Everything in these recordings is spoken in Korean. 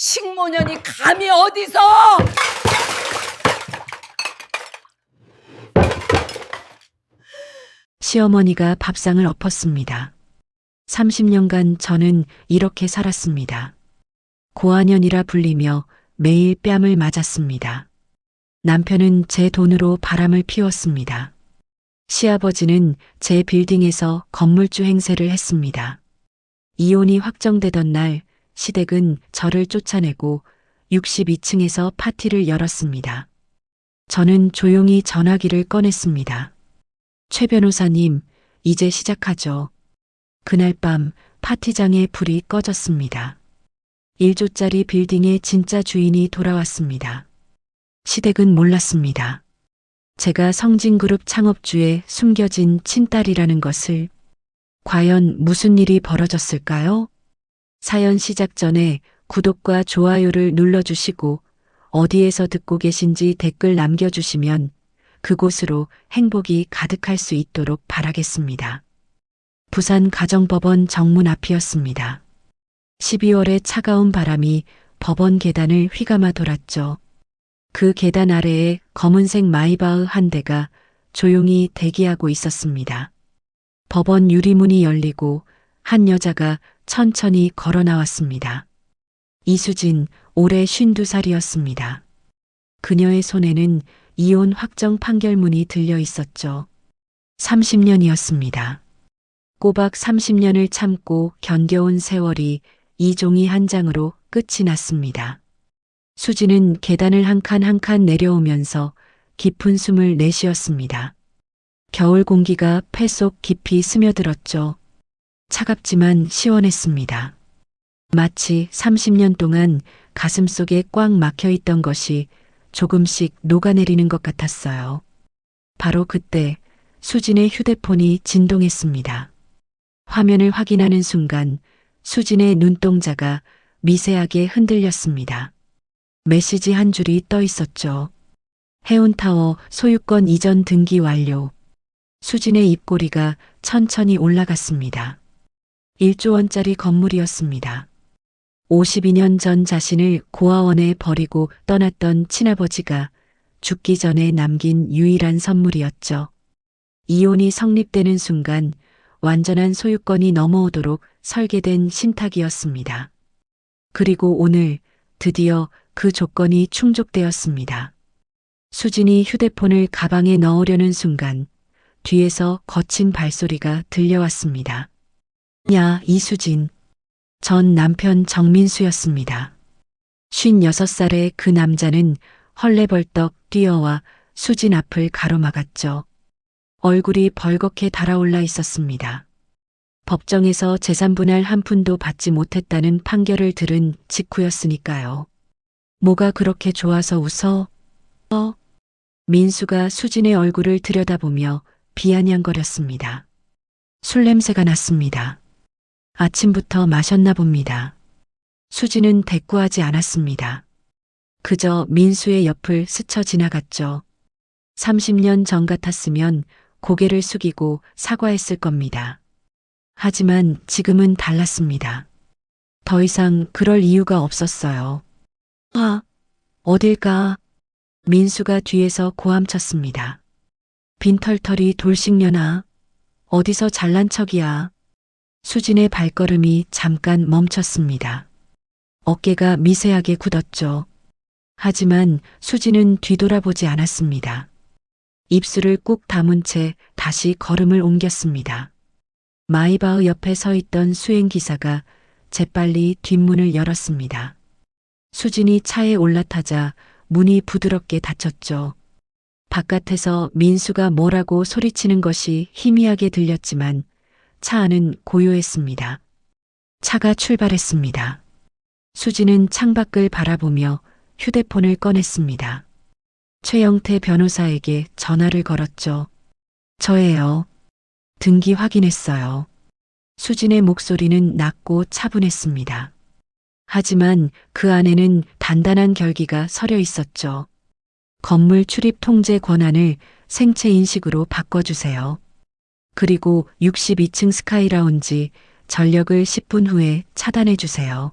식모년이 감히 어디서! 시어머니가 밥상을 엎었습니다. 30년간 저는 이렇게 살았습니다. 고아년이라 불리며 매일 뺨을 맞았습니다. 남편은 제 돈으로 바람을 피웠습니다. 시아버지는 제 빌딩에서 건물주 행세를 했습니다. 이혼이 확정되던 날 시댁은 저를 쫓아내고 62층에서 파티를 열었습니다. 저는 조용히 전화기를 꺼냈습니다. 최 변호사님, 이제 시작하죠. 그날 밤 파티장에 불이 꺼졌습니다. 1조짜리 빌딩의 진짜 주인이 돌아왔습니다. 시댁은 몰랐습니다. 제가 성진그룹 창업주의 숨겨진 친딸이라는 것을. 과연 무슨 일이 벌어졌을까요? 사연 시작 전에 구독과 좋아요를 눌러주시고 어디에서 듣고 계신지 댓글 남겨주시면 그곳으로 행복이 가득할 수 있도록 바라겠습니다. 부산 가정법원 정문 앞이었습니다. 12월의 차가운 바람이 법원 계단을 휘감아 돌았죠. 그 계단 아래에 검은색 마이바흐 한 대가 조용히 대기하고 있었습니다. 법원 유리문이 열리고 한 여자가 천천히 걸어 나왔습니다. 이수진, 올해 52살이었습니다. 그녀의 손에는 이혼 확정 판결문이 들려 있었죠. 30년이었습니다. 꼬박 30년을 참고 견뎌온 세월이 이 종이 한 장으로 끝이 났습니다. 수지는 계단을 한 칸 한 칸 내려오면서 깊은 숨을 내쉬었습니다. 겨울 공기가 폐 속 깊이 스며들었죠. 차갑지만 시원했습니다. 마치 30년 동안 가슴 속에 꽉 막혀 있던 것이 조금씩 녹아내리는 것 같았어요. 바로 그때 수진의 휴대폰이 진동했습니다. 화면을 확인하는 순간 수진의 눈동자가 미세하게 흔들렸습니다. 메시지 한 줄이 떠 있었죠. 해운타워 소유권 이전 등기 완료. 수진의 입꼬리가 천천히 올라갔습니다. 1조 원짜리 건물이었습니다. 52년 전 자신을 고아원에 버리고 떠났던 친아버지가 죽기 전에 남긴 유일한 선물이었죠. 이혼이 성립되는 순간 완전한 소유권이 넘어오도록 설계된 신탁이었습니다. 그리고 오늘 드디어 그 조건이 충족되었습니다. 수진이 휴대폰을 가방에 넣으려는 순간 뒤에서 거친 발소리가 들려왔습니다. 야, 이수진. 전 남편 정민수였습니다. 56살의 그 남자는 헐레벌떡 뛰어와 수진 앞을 가로막았죠. 얼굴이 벌겋게 달아올라 있었습니다. 법정에서 재산분할 한 푼도 받지 못했다는 판결을 들은 직후였으니까요. 뭐가 그렇게 좋아서 웃어? 민수가 수진의 얼굴을 들여다보며 비아냥거렸습니다. 술 냄새가 났습니다. 아침부터 마셨나 봅니다. 수진은 대꾸하지 않았습니다. 그저 민수의 옆을 스쳐 지나갔죠. 30년 전 같았으면 고개를 숙이고 사과했을 겁니다. 하지만 지금은 달랐습니다. 더 이상 그럴 이유가 없었어요. 어딜까? 민수가 뒤에서 고함쳤습니다. 빈털털이 돌싱년아. 어디서 잘난 척이야. 수진의 발걸음이 잠깐 멈췄습니다. 어깨가 미세하게 굳었죠. 하지만 수진은 뒤돌아보지 않았습니다. 입술을 꾹 다문 채 다시 걸음을 옮겼습니다. 마이바흐 옆에 서 있던 수행기사가 재빨리 뒷문을 열었습니다. 수진이 차에 올라타자 문이 부드럽게 닫혔죠. 바깥에서 민수가 뭐라고 소리치는 것이 희미하게 들렸지만 차 안은 고요했습니다. 차가 출발했습니다. 수진은 창밖을 바라보며 휴대폰을 꺼냈습니다. 최영태 변호사에게 전화를 걸었죠. 저예요. 등기 확인했어요. 수진의 목소리는 낮고 차분했습니다. 하지만 그 안에는 단단한 결기가 서려 있었죠. 건물 출입 통제 권한을 생체 인식으로 바꿔주세요. 그리고 62층 스카이라운지 전력을 10분 후에 차단해 주세요.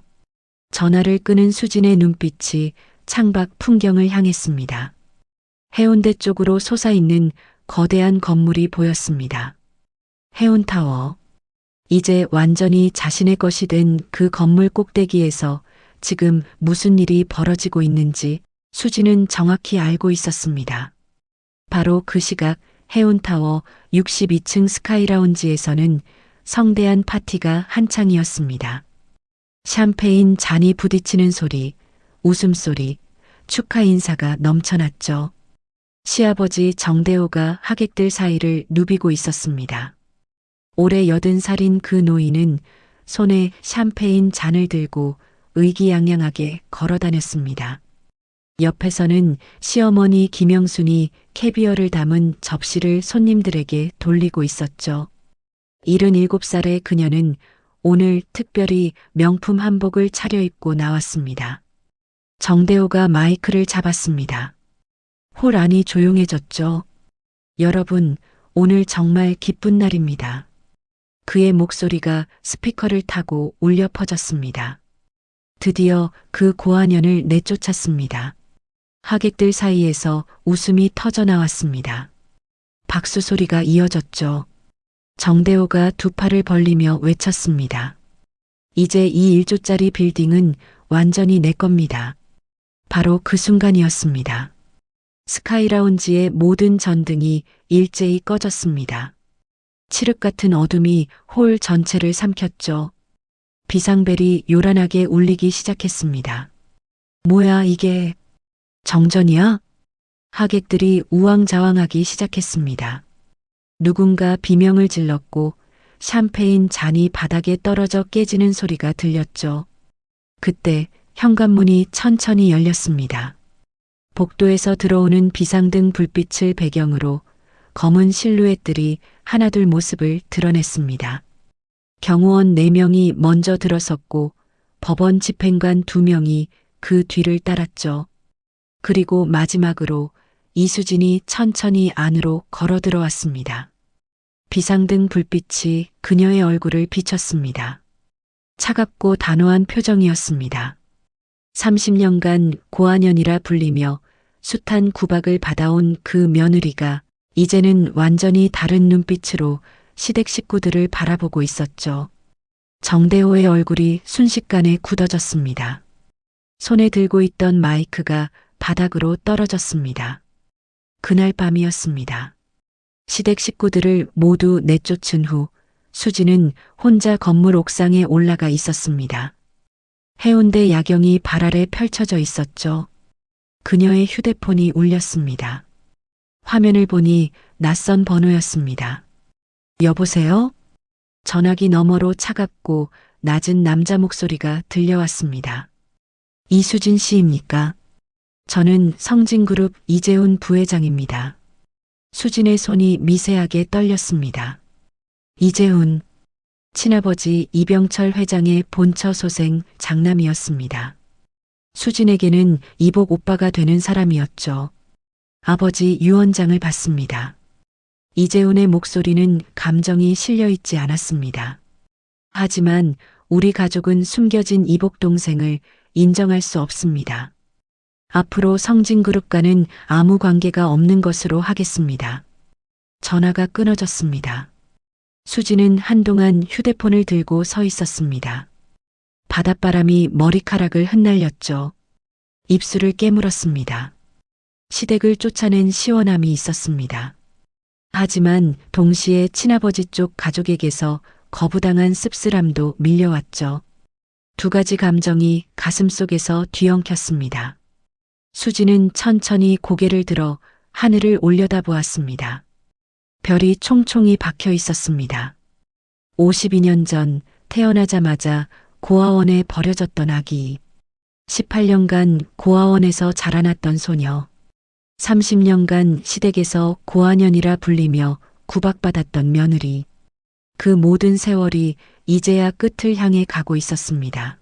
전화를 끄는 수진의 눈빛이 창밖 풍경을 향했습니다. 해운대 쪽으로 솟아있는 거대한 건물이 보였습니다. 해운타워. 이제 완전히 자신의 것이 된 그 건물 꼭대기에서 지금 무슨 일이 벌어지고 있는지 수지는 정확히 알고 있었습니다. 바로 그 시각 해운타워 62층 스카이라운지에서는 성대한 파티가 한창이었습니다. 샴페인 잔이 부딪히는 소리, 웃음소리, 축하 인사가 넘쳐났죠. 시아버지 정대호가 하객들 사이를 누비고 있었습니다. 올해 80살인 그 노인은 손에 샴페인 잔을 들고 의기양양하게 걸어다녔습니다. 옆에서는 시어머니 김영순이 캐비어를 담은 접시를 손님들에게 돌리고 있었죠. 77살의 그녀는 오늘 특별히 명품 한복을 차려입고 나왔습니다. 정대호가 마이크를 잡았습니다. 홀 안이 조용해졌죠. 여러분, 오늘 정말 기쁜 날입니다. 그의 목소리가 스피커를 타고 울려 퍼졌습니다. 드디어 그 고아년을 내쫓았습니다. 하객들 사이에서 웃음이 터져 나왔습니다. 박수 소리가 이어졌죠. 정대호가 두 팔을 벌리며 외쳤습니다. 이제 이 1조짜리 빌딩은 완전히 내 겁니다. 바로 그 순간이었습니다. 스카이라운지의 모든 전등이 일제히 꺼졌습니다. 칠흑 같은 어둠이 홀 전체를 삼켰죠. 비상벨이 요란하게 울리기 시작했습니다. 뭐야 이게? 정전이야? 하객들이 우왕좌왕하기 시작했습니다. 누군가 비명을 질렀고 샴페인 잔이 바닥에 떨어져 깨지는 소리가 들렸죠. 그때 현관문이 천천히 열렸습니다. 복도에서 들어오는 비상등 불빛을 배경으로 검은 실루엣들이 하나둘 모습을 드러냈습니다. 경호원 4명이 먼저 들어섰고 법원 집행관 2명이 그 뒤를 따랐죠. 그리고 마지막으로 이수진이 천천히 안으로 걸어 들어왔습니다. 비상등 불빛이 그녀의 얼굴을 비췄습니다. 차갑고 단호한 표정이었습니다. 30년간 고아년이라 불리며 숱한 구박을 받아온 그 며느리가 이제는 완전히 다른 눈빛으로 시댁 식구들을 바라보고 있었죠. 정대호의 얼굴이 순식간에 굳어졌습니다. 손에 들고 있던 마이크가 바닥으로 떨어졌습니다. 그날 밤이었습니다. 시댁 식구들을 모두 내쫓은 후 수지는 혼자 건물 옥상에 올라가 있었습니다. 해운대 야경이 발 아래 펼쳐져 있었죠. 그녀의 휴대폰이 울렸습니다. 화면을 보니 낯선 번호였습니다. 여보세요? 전화기 너머로 차갑고 낮은 남자 목소리가 들려왔습니다. 이수진 씨입니까? 저는 성진그룹 이재훈 부회장입니다. 수진의 손이 미세하게 떨렸습니다. 이재훈, 친아버지 이병철 회장의 본처 소생 장남이었습니다. 수진에게는 이복 오빠가 되는 사람이었죠. 아버지 유언장을 받습니다. 이재훈의 목소리는 감정이 실려있지 않았습니다. 하지만 우리 가족은 숨겨진 이복 동생을 인정할 수 없습니다. 앞으로 성진그룹과는 아무 관계가 없는 것으로 하겠습니다. 전화가 끊어졌습니다. 수지는 한동안 휴대폰을 들고 서 있었습니다. 바닷바람이 머리카락을 흩날렸죠. 입술을 깨물었습니다. 시댁을 쫓아낸 시원함이 있었습니다. 하지만 동시에 친아버지 쪽 가족에게서 거부당한 씁쓸함도 밀려왔죠. 두 가지 감정이 가슴속에서 뒤엉켰습니다. 수지는 천천히 고개를 들어 하늘을 올려다보았습니다. 별이 총총히 박혀 있었습니다. 52년 전 태어나자마자 고아원에 버려졌던 아기, 18년간 고아원에서 자라났던 소녀, 30년간 시댁에서 고아년이라 불리며 구박받았던 며느리, 그 모든 세월이 이제야 끝을 향해 가고 있었습니다.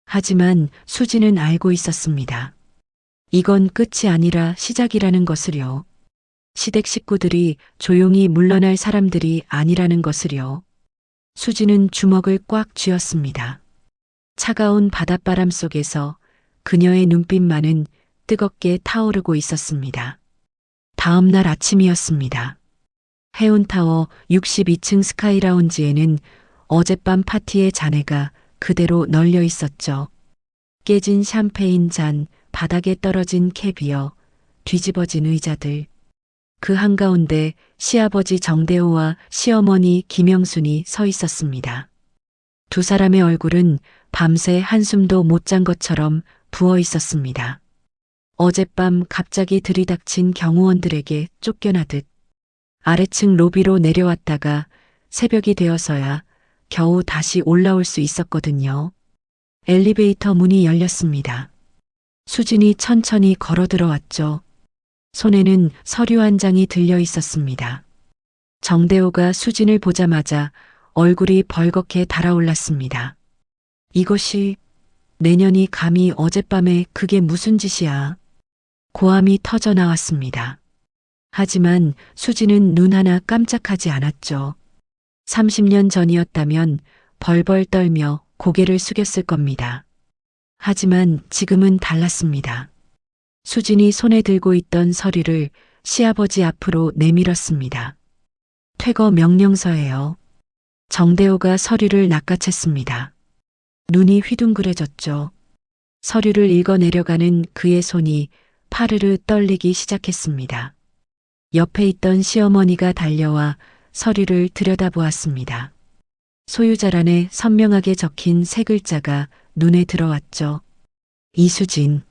하지만 수지는 알고 있었습니다. 이건 끝이 아니라 시작이라는 것을요. 시댁 식구들이 조용히 물러날 사람들이 아니라는 것을요. 수지는 주먹을 꽉 쥐었습니다. 차가운 바닷바람 속에서 그녀의 눈빛만은 뜨겁게 타오르고 있었습니다. 다음 날 아침이었습니다. 해운타워 62층 스카이라운지에는 어젯밤 파티의 잔해가 그대로 널려 있었죠. 깨진 샴페인 잔, 바닥에 떨어진 캐비어, 뒤집어진 의자들. 그 한가운데 시아버지 정대호와 시어머니 김영순이 서 있었습니다. 두 사람의 얼굴은 밤새 한숨도 못 잔 것처럼 부어 있었습니다. 어젯밤 갑자기 들이닥친 경호원들에게 쫓겨나듯 아래층 로비로 내려왔다가 새벽이 되어서야 겨우 다시 올라올 수 있었거든요. 엘리베이터 문이 열렸습니다. 수진이 천천히 걸어 들어왔죠. 손에는 서류 한 장이 들려 있었습니다. 정대호가 수진을 보자마자 얼굴이 벌겋게 달아올랐습니다. 이것이 내년이 감히 어젯밤에 그게 무슨 짓이야. 고함이 터져 나왔습니다. 하지만 수진은 눈 하나 깜짝하지 않았죠. 30년 전이었다면 벌벌 떨며 고개를 숙였을 겁니다. 하지만 지금은 달랐습니다. 수진이 손에 들고 있던 서류를 시아버지 앞으로 내밀었습니다. 퇴거 명령서예요. 정대호가 서류를 낚아챘습니다. 눈이 휘둥그레졌죠. 서류를 읽어 내려가는 그의 손이 파르르 떨리기 시작했습니다. 옆에 있던 시어머니가 달려와 서류를 들여다보았습니다. 소유자란에 선명하게 적힌 세 글자가 눈에 들어왔죠. 이수진.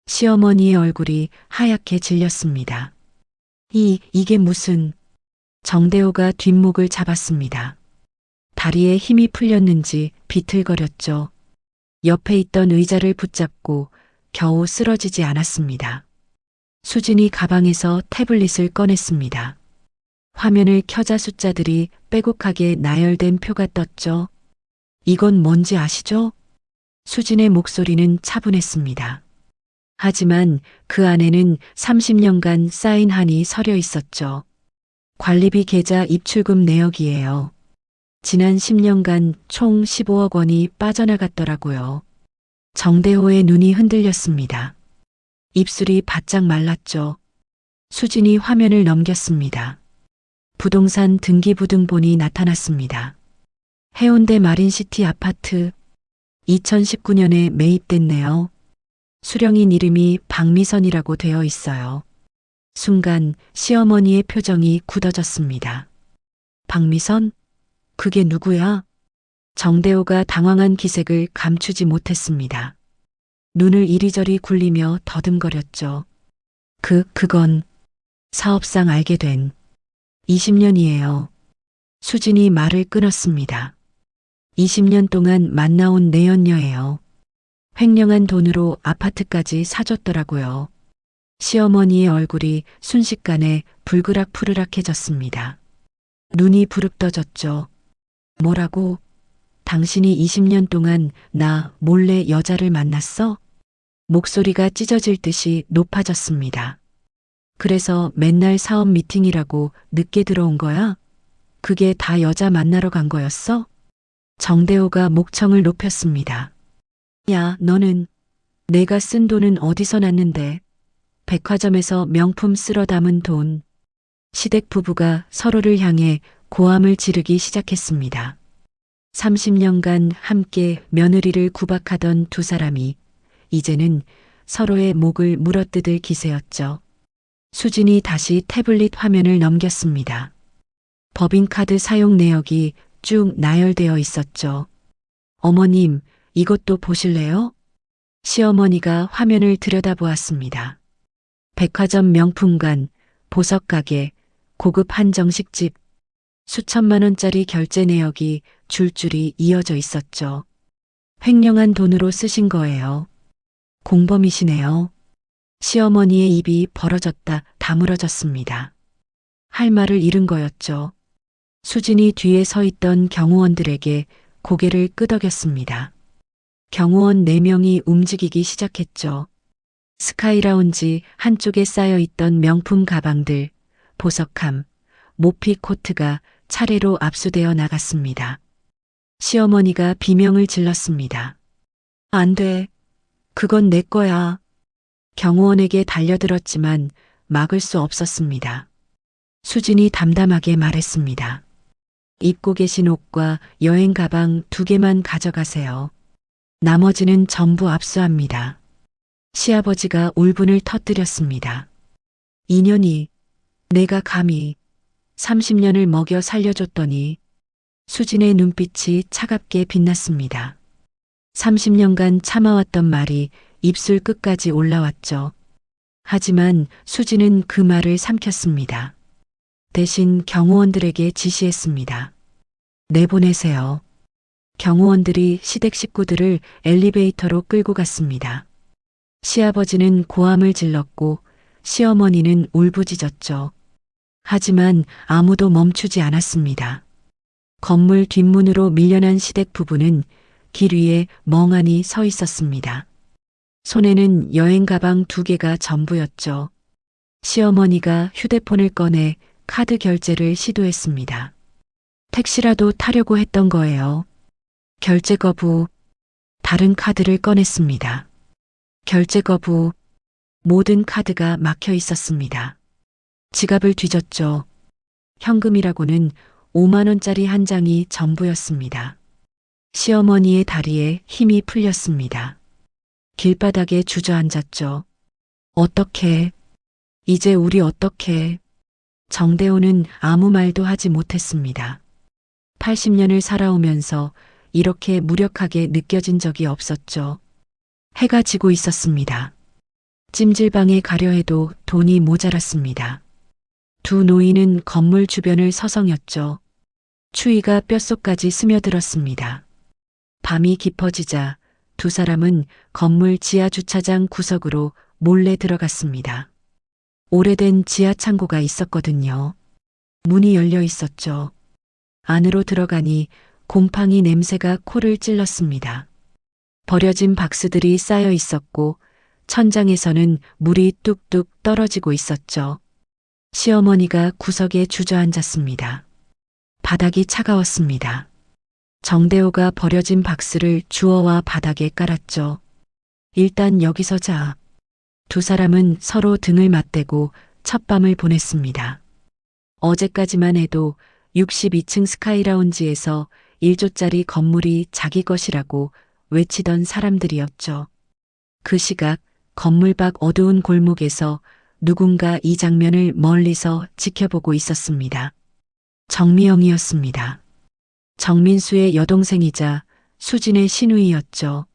시어머니의 얼굴이 하얗게 질렸습니다. 이게 무슨... 정대호가 뒷목을 잡았습니다. 다리에 힘이 풀렸는지 비틀거렸죠. 옆에 있던 의자를 붙잡고 겨우 쓰러지지 않았습니다. 수진이 가방에서 태블릿을 꺼냈습니다. 화면을 켜자 숫자들이 빼곡하게 나열된 표가 떴죠. 이건 뭔지 아시죠? 수진의 목소리는 차분했습니다. 하지만 그 안에는 30년간 쌓인 한이 서려 있었죠. 관리비 계좌 입출금 내역이에요. 지난 10년간 총 15억 원이 빠져나갔더라고요. 정대호의 눈이 흔들렸습니다. 입술이 바짝 말랐죠. 수진이 화면을 넘겼습니다. 부동산 등기부등본이 나타났습니다. 해운대 마린시티 아파트 2019년에 매입됐네요. 수령인 이름이 박미선이라고 되어 있어요. 순간 시어머니의 표정이 굳어졌습니다. 박미선? 그게 누구야? 정대호가 당황한 기색을 감추지 못했습니다. 눈을 이리저리 굴리며 더듬거렸죠. 그건 사업상 알게 된 20년이에요. 수진이 말을 끊었습니다. 20년 동안 만나온 내연녀예요. 횡령한 돈으로 아파트까지 사줬더라고요. 시어머니의 얼굴이 순식간에 불그락푸르락해졌습니다. 눈이 부릅떠졌죠. 뭐라고? 당신이 20년 동안 나 몰래 여자를 만났어? 목소리가 찢어질 듯이 높아졌습니다. 그래서 맨날 사업 미팅이라고 늦게 들어온 거야? 그게 다 여자 만나러 간 거였어? 정대호가 목청을 높였습니다. 야, 너는 내가 쓴 돈은 어디서 났는데? 백화점에서 명품 쓸어 담은 돈. 시댁 부부가 서로를 향해 고함을 지르기 시작했습니다. 30년간 함께 며느리를 구박하던 두 사람이 이제는 서로의 목을 물어뜯을 기세였죠. 수진이 다시 태블릿 화면을 넘겼습니다. 법인카드 사용 내역이 쭉 나열되어 있었죠. 어머님, 이것도 보실래요? 시어머니가 화면을 들여다보았습니다. 백화점 명품관, 보석가게, 고급 한정식집, 수천만 원짜리 결제 내역이 줄줄이 이어져 있었죠. 횡령한 돈으로 쓰신 거예요. 공범이시네요. 시어머니의 입이 벌어졌다 다물어졌습니다. 할 말을 잃은 거였죠. 수진이 뒤에 서 있던 경호원들에게 고개를 끄덕였습니다. 경호원 4명이 움직이기 시작했죠. 스카이라운지 한쪽에 쌓여 있던 명품 가방들, 보석함, 모피 코트가 차례로 압수되어 나갔습니다. 시어머니가 비명을 질렀습니다. 안 돼. 그건 내 거야. 경호원에게 달려들었지만 막을 수 없었습니다. 수진이 담담하게 말했습니다. 입고 계신 옷과 여행 가방 2개만 가져가세요. 나머지는 전부 압수합니다. 시아버지가 울분을 터뜨렸습니다. 2년이 내가 감히 30년을 먹여 살려줬더니. 수진의 눈빛이 차갑게 빛났습니다. 30년간 참아왔던 말이 입술 끝까지 올라왔죠. 하지만 수진은 그 말을 삼켰습니다. 대신 경호원들에게 지시했습니다. 내보내세요. 경호원들이 시댁 식구들을 엘리베이터로 끌고 갔습니다. 시아버지는 고함을 질렀고 시어머니는 울부짖었죠. 하지만 아무도 멈추지 않았습니다. 건물 뒷문으로 밀려난 시댁 부부는 길 위에 멍하니 서 있었습니다. 손에는 여행 가방 2개가 전부였죠. 시어머니가 휴대폰을 꺼내 카드 결제를 시도했습니다. 택시라도 타려고 했던 거예요. 결제 거부. 다른 카드를 꺼냈습니다. 결제 거부. 모든 카드가 막혀 있었습니다. 지갑을 뒤졌죠. 현금이라고는 5만 원짜리 한 장이 전부였습니다. 시어머니의 다리에 힘이 풀렸습니다. 길바닥에 주저앉았죠. 어떻게? 이제 우리 어떻게? 정대호는 아무 말도 하지 못했습니다. 80년을 살아오면서 이렇게 무력하게 느껴진 적이 없었죠. 해가 지고 있었습니다. 찜질방에 가려 해도 돈이 모자랐습니다. 두 노인은 건물 주변을 서성였죠. 추위가 뼛속까지 스며들었습니다. 밤이 깊어지자 두 사람은 건물 지하 주차장 구석으로 몰래 들어갔습니다. 오래된 지하 창고가 있었거든요. 문이 열려 있었죠. 안으로 들어가니 곰팡이 냄새가 코를 찔렀습니다. 버려진 박스들이 쌓여 있었고 천장에서는 물이 뚝뚝 떨어지고 있었죠. 시어머니가 구석에 주저앉았습니다. 바닥이 차가웠습니다. 정대호가 버려진 박스를 주워와 바닥에 깔았죠. 일단 여기서 자. 두 사람은 서로 등을 맞대고 첫밤을 보냈습니다. 어제까지만 해도 62층 스카이라운지에서 1조짜리 건물이 자기 것이라고 외치던 사람들이었죠. 그 시각 건물 밖 어두운 골목에서 누군가 이 장면을 멀리서 지켜보고 있었습니다. 정미영이었습니다. 정민수의 여동생이자 수진의 시누이였죠.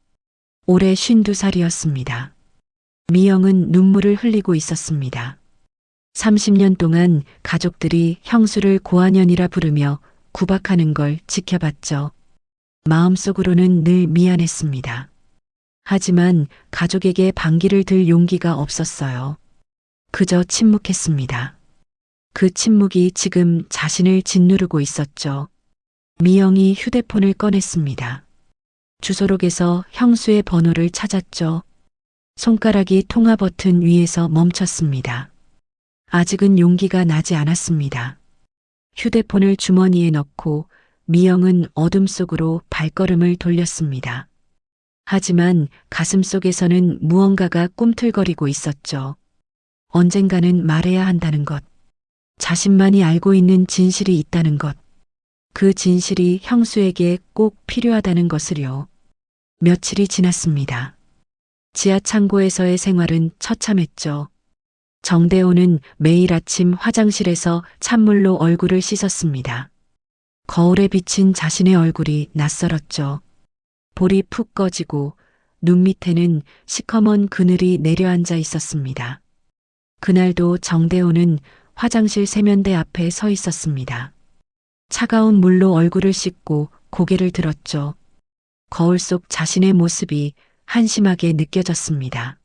올해 52살이었습니다. 미영은 눈물을 흘리고 있었습니다. 30년 동안 가족들이 형수를 고한년이라 부르며 구박하는 걸 지켜봤죠. 마음속으로는 늘 미안했습니다. 하지만 가족에게 반기를 들 용기가 없었어요. 그저 침묵했습니다. 그 침묵이 지금 자신을 짓누르고 있었죠. 미영이 휴대폰을 꺼냈습니다. 주소록에서 형수의 번호를 찾았죠. 손가락이 통화 버튼 위에서 멈췄습니다. 아직은 용기가 나지 않았습니다. 휴대폰을 주머니에 넣고 미영은 어둠 속으로 발걸음을 돌렸습니다. 하지만 가슴 속에서는 무언가가 꿈틀거리고 있었죠. 언젠가는 말해야 한다는 것. 자신만이 알고 있는 진실이 있다는 것. 그 진실이 형수에게 꼭 필요하다는 것을요. 며칠이 지났습니다. 지하 창고에서의 생활은 처참했죠. 정대호는 매일 아침 화장실에서 찬물로 얼굴을 씻었습니다. 거울에 비친 자신의 얼굴이 낯설었죠. 볼이 푹 꺼지고 눈 밑에는 시커먼 그늘이 내려앉아 있었습니다. 그날도 정대호는 화장실 세면대 앞에 서 있었습니다. 차가운 물로 얼굴을 씻고 고개를 들었죠. 거울 속 자신의 모습이 한심하게 느껴졌습니다.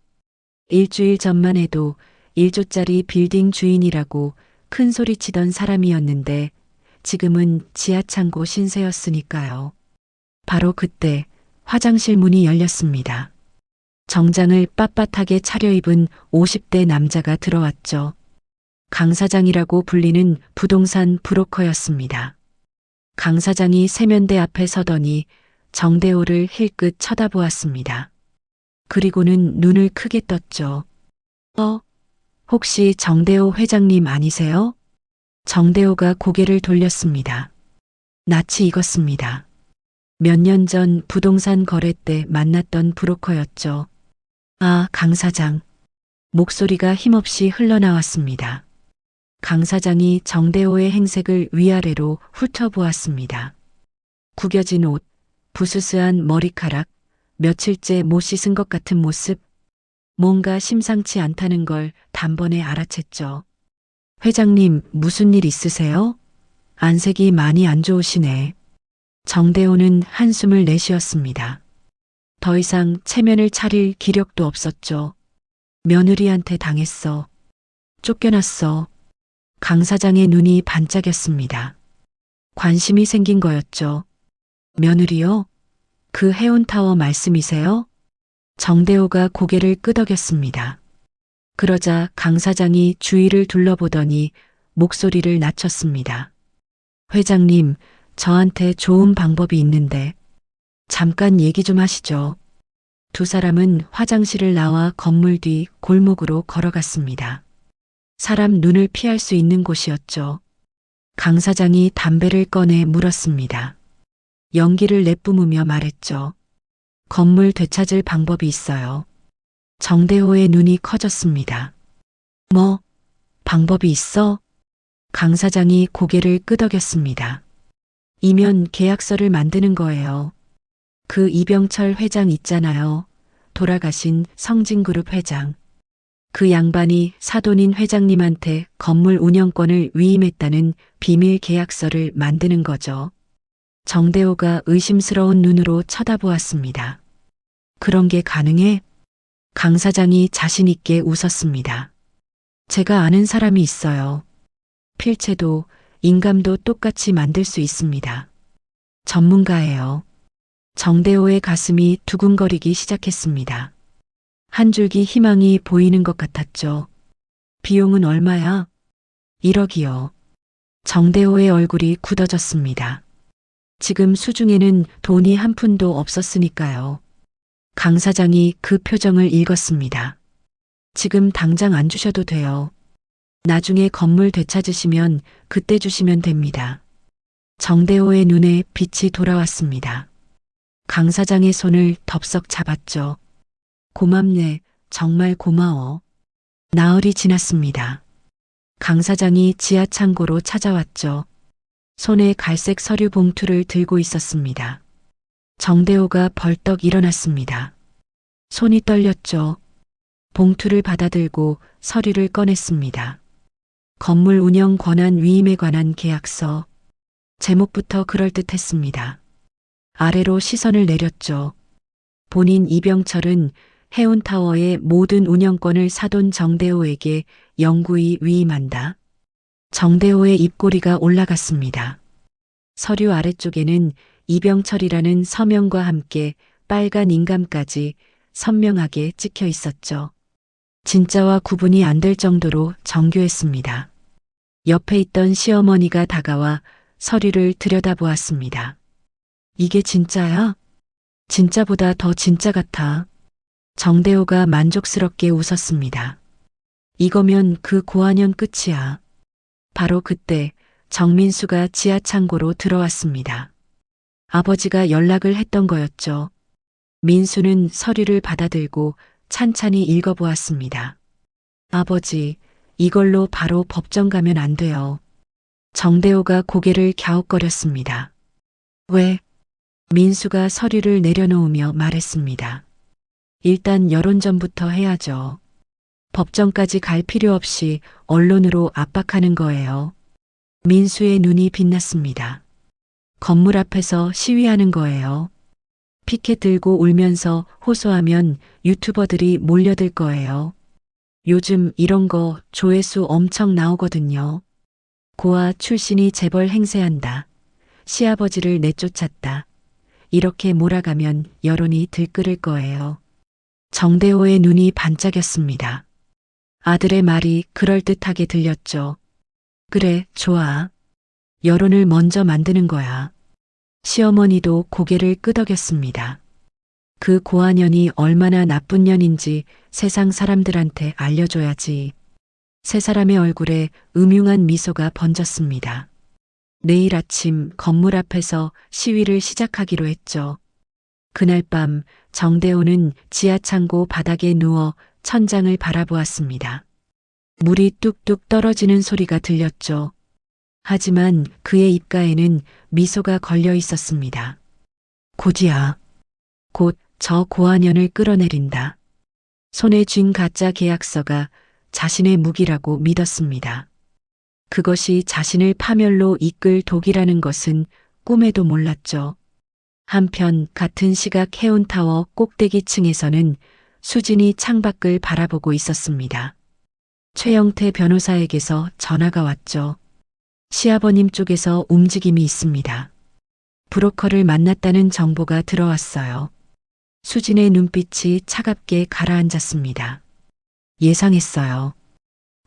일주일 전만 해도 1조짜리 빌딩 주인이라고 큰 소리치던 사람이었는데 지금은 지하창고 신세였으니까요. 바로 그때 화장실 문이 열렸습니다. 정장을 빳빳하게 차려입은 50대 남자가 들어왔죠. 강 사장이라고 불리는 부동산 브로커였습니다. 강 사장이 세면대 앞에 서더니 정대호를 힐끗 쳐다보았습니다. 그리고는 눈을 크게 떴죠. 혹시 정대호 회장님 아니세요? 정대호가 고개를 돌렸습니다. 낯이 익었습니다. 몇 년 전 부동산 거래 때 만났던 브로커였죠. 아, 강 사장. 목소리가 힘없이 흘러나왔습니다. 강 사장이 정대호의 행색을 위아래로 훑어보았습니다. 구겨진 옷, 부스스한 머리카락, 며칠째 못 씻은 것 같은 모습, 뭔가 심상치 않다는 걸 단번에 알아챘죠. 회장님, 무슨 일 있으세요? 안색이 많이 안 좋으시네. 정대호는 한숨을 내쉬었습니다. 더 이상 체면을 차릴 기력도 없었죠. 며느리한테 당했어. 쫓겨났어. 강 사장의 눈이 반짝였습니다. 관심이 생긴 거였죠. 며느리요? 그 해운타워 말씀이세요? 정대호가 고개를 끄덕였습니다. 그러자 강 사장이 주위를 둘러보더니 목소리를 낮췄습니다. 회장님, 저한테 좋은 방법이 있는데 잠깐 얘기 좀 하시죠. 두 사람은 화장실을 나와 건물 뒤 골목으로 걸어갔습니다. 사람 눈을 피할 수 있는 곳이었죠. 강 사장이 담배를 꺼내 물었습니다. 연기를 내뿜으며 말했죠. 건물 되찾을 방법이 있어요. 정대호의 눈이 커졌습니다. 뭐, 방법이 있어? 강 사장이 고개를 끄덕였습니다. 이면 계약서를 만드는 거예요. 그 이병철 회장 있잖아요. 돌아가신 성진그룹 회장. 그 양반이 사돈인 회장님한테 건물 운영권을 위임했다는 비밀 계약서를 만드는 거죠. 정대호가 의심스러운 눈으로 쳐다보았습니다. 그런 게 가능해? 강 사장이 자신 있게 웃었습니다. 제가 아는 사람이 있어요. 필체도 인감도 똑같이 만들 수 있습니다. 전문가예요. 정대호의 가슴이 두근거리기 시작했습니다. 한 줄기 희망이 보이는 것 같았죠. 비용은 얼마야? 1억이요. 정대호의 얼굴이 굳어졌습니다. 지금 수중에는 돈이 한 푼도 없었으니까요. 강 사장이 그 표정을 읽었습니다. 지금 당장 안 주셔도 돼요. 나중에 건물 되찾으시면 그때 주시면 됩니다. 정대호의 눈에 빛이 돌아왔습니다. 강 사장의 손을 덥석 잡았죠. 고맙네. 정말 고마워. 나흘이 지났습니다. 강 사장이 지하 창고로 찾아왔죠. 손에 갈색 서류 봉투를 들고 있었습니다. 정대호가 벌떡 일어났습니다. 손이 떨렸죠. 봉투를 받아들고 서류를 꺼냈습니다. 건물 운영 권한 위임에 관한 계약서. 제목부터 그럴듯했습니다. 아래로 시선을 내렸죠. 본인 이병철은 해운타워의 모든 운영권을 사돈 정대호에게 영구히 위임한다. 정대호의 입꼬리가 올라갔습니다. 서류 아래쪽에는 이병철이라는 서명과 함께 빨간 인감까지 선명하게 찍혀 있었죠. 진짜와 구분이 안 될 정도로 정교했습니다. 옆에 있던 시어머니가 다가와 서류를 들여다보았습니다. 이게 진짜야? 진짜보다 더 진짜 같아. 정대호가 만족스럽게 웃었습니다. 이거면 그 고한연 끝이야. 바로 그때 정민수가 지하 창고로 들어왔습니다. 아버지가 연락을 했던 거였죠. 민수는 서류를 받아들고 찬찬히 읽어보았습니다. 아버지, 이걸로 바로 법정 가면 안 돼요. 정대호가 고개를 갸웃거렸습니다. 왜? 민수가 서류를 내려놓으며 말했습니다. 일단 여론전부터 해야죠. 법정까지 갈 필요 없이 언론으로 압박하는 거예요. 민수의 눈이 빛났습니다. 건물 앞에서 시위하는 거예요. 피켓 들고 울면서 호소하면 유튜버들이 몰려들 거예요. 요즘 이런 거 조회수 엄청 나오거든요. 고아 출신이 재벌 행세한다. 시아버지를 내쫓았다. 이렇게 몰아가면 여론이 들끓을 거예요. 정대호의 눈이 반짝였습니다. 아들의 말이 그럴듯하게 들렸죠. 그래, 좋아. 여론을 먼저 만드는 거야. 시어머니도 고개를 끄덕였습니다. 그 고아년이 얼마나 나쁜 년인지 세상 사람들한테 알려줘야지. 세 사람의 얼굴에 음흉한 미소가 번졌습니다. 내일 아침 건물 앞에서 시위를 시작하기로 했죠. 그날 밤 정대호는 지하창고 바닥에 누워 천장을 바라보았습니다. 물이 뚝뚝 떨어지는 소리가 들렸죠. 하지만 그의 입가에는 미소가 걸려 있었습니다. 고지야, 곧 저 고아년을 끌어내린다. 손에 쥔 가짜 계약서가 자신의 무기라고 믿었습니다. 그것이 자신을 파멸로 이끌 독이라는 것은 꿈에도 몰랐죠. 한편 같은 시각 해운타워 꼭대기층에서는 수진이 창밖을 바라보고 있었습니다. 최영태 변호사에게서 전화가 왔죠. 시아버님 쪽에서 움직임이 있습니다. 브로커를 만났다는 정보가 들어왔어요. 수진의 눈빛이 차갑게 가라앉았습니다. 예상했어요.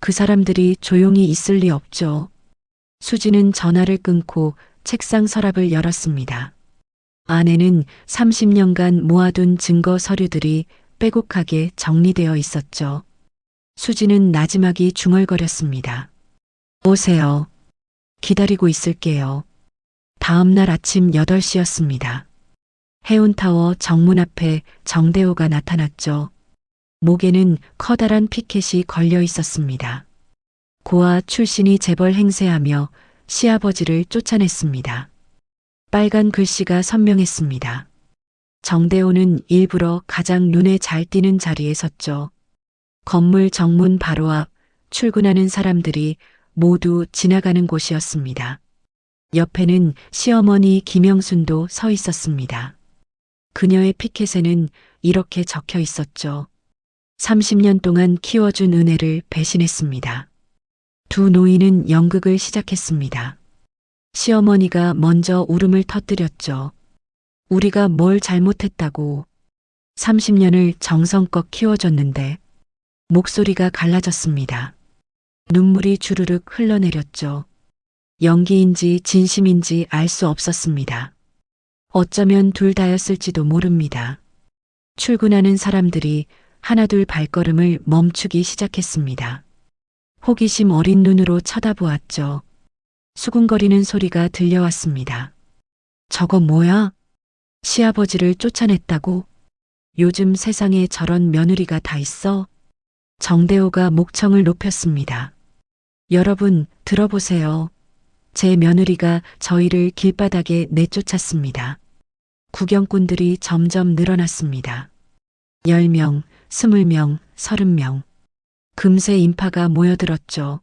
그 사람들이 조용히 있을 리 없죠. 수진은 전화를 끊고 책상 서랍을 열었습니다. 안에는 30년간 모아둔 증거 서류들이 빼곡하게 정리되어 있었죠. 수진은 나지막이 중얼거렸습니다. 오세요. 기다리고 있을게요. 다음 날 아침 8시였습니다. 해운타워 정문 앞에 정대호가 나타났죠. 목에는 커다란 피켓이 걸려 있었습니다. 고아 출신이 재벌 행세하며 시아버지를 쫓아냈습니다. 빨간 글씨가 선명했습니다. 정대호는 일부러 가장 눈에 잘 띄는 자리에 섰죠. 건물 정문 바로 앞 출근하는 사람들이 모두 지나가는 곳이었습니다. 옆에는 시어머니 김영순도 서 있었습니다. 그녀의 피켓에는 이렇게 적혀 있었죠. 30년 동안 키워준 은혜를 배신했습니다. 두 노인은 연극을 시작했습니다. 시어머니가 먼저 울음을 터뜨렸죠. 우리가 뭘 잘못했다고. 30년을 정성껏 키워줬는데. 목소리가 갈라졌습니다. 눈물이 주르륵 흘러내렸죠. 연기인지 진심인지 알 수 없었습니다. 어쩌면 둘 다였을지도 모릅니다. 출근하는 사람들이 하나둘 발걸음을 멈추기 시작했습니다. 호기심 어린 눈으로 쳐다보았죠. 수군거리는 소리가 들려왔습니다. 저거 뭐야? 시아버지를 쫓아냈다고? 요즘 세상에 저런 며느리가 다 있어? 정대호가 목청을 높였습니다. 여러분, 들어보세요. 제 며느리가 저희를 길바닥에 내쫓았습니다. 구경꾼들이 점점 늘어났습니다. 10명, 20명, 30명. 금세 인파가 모여들었죠.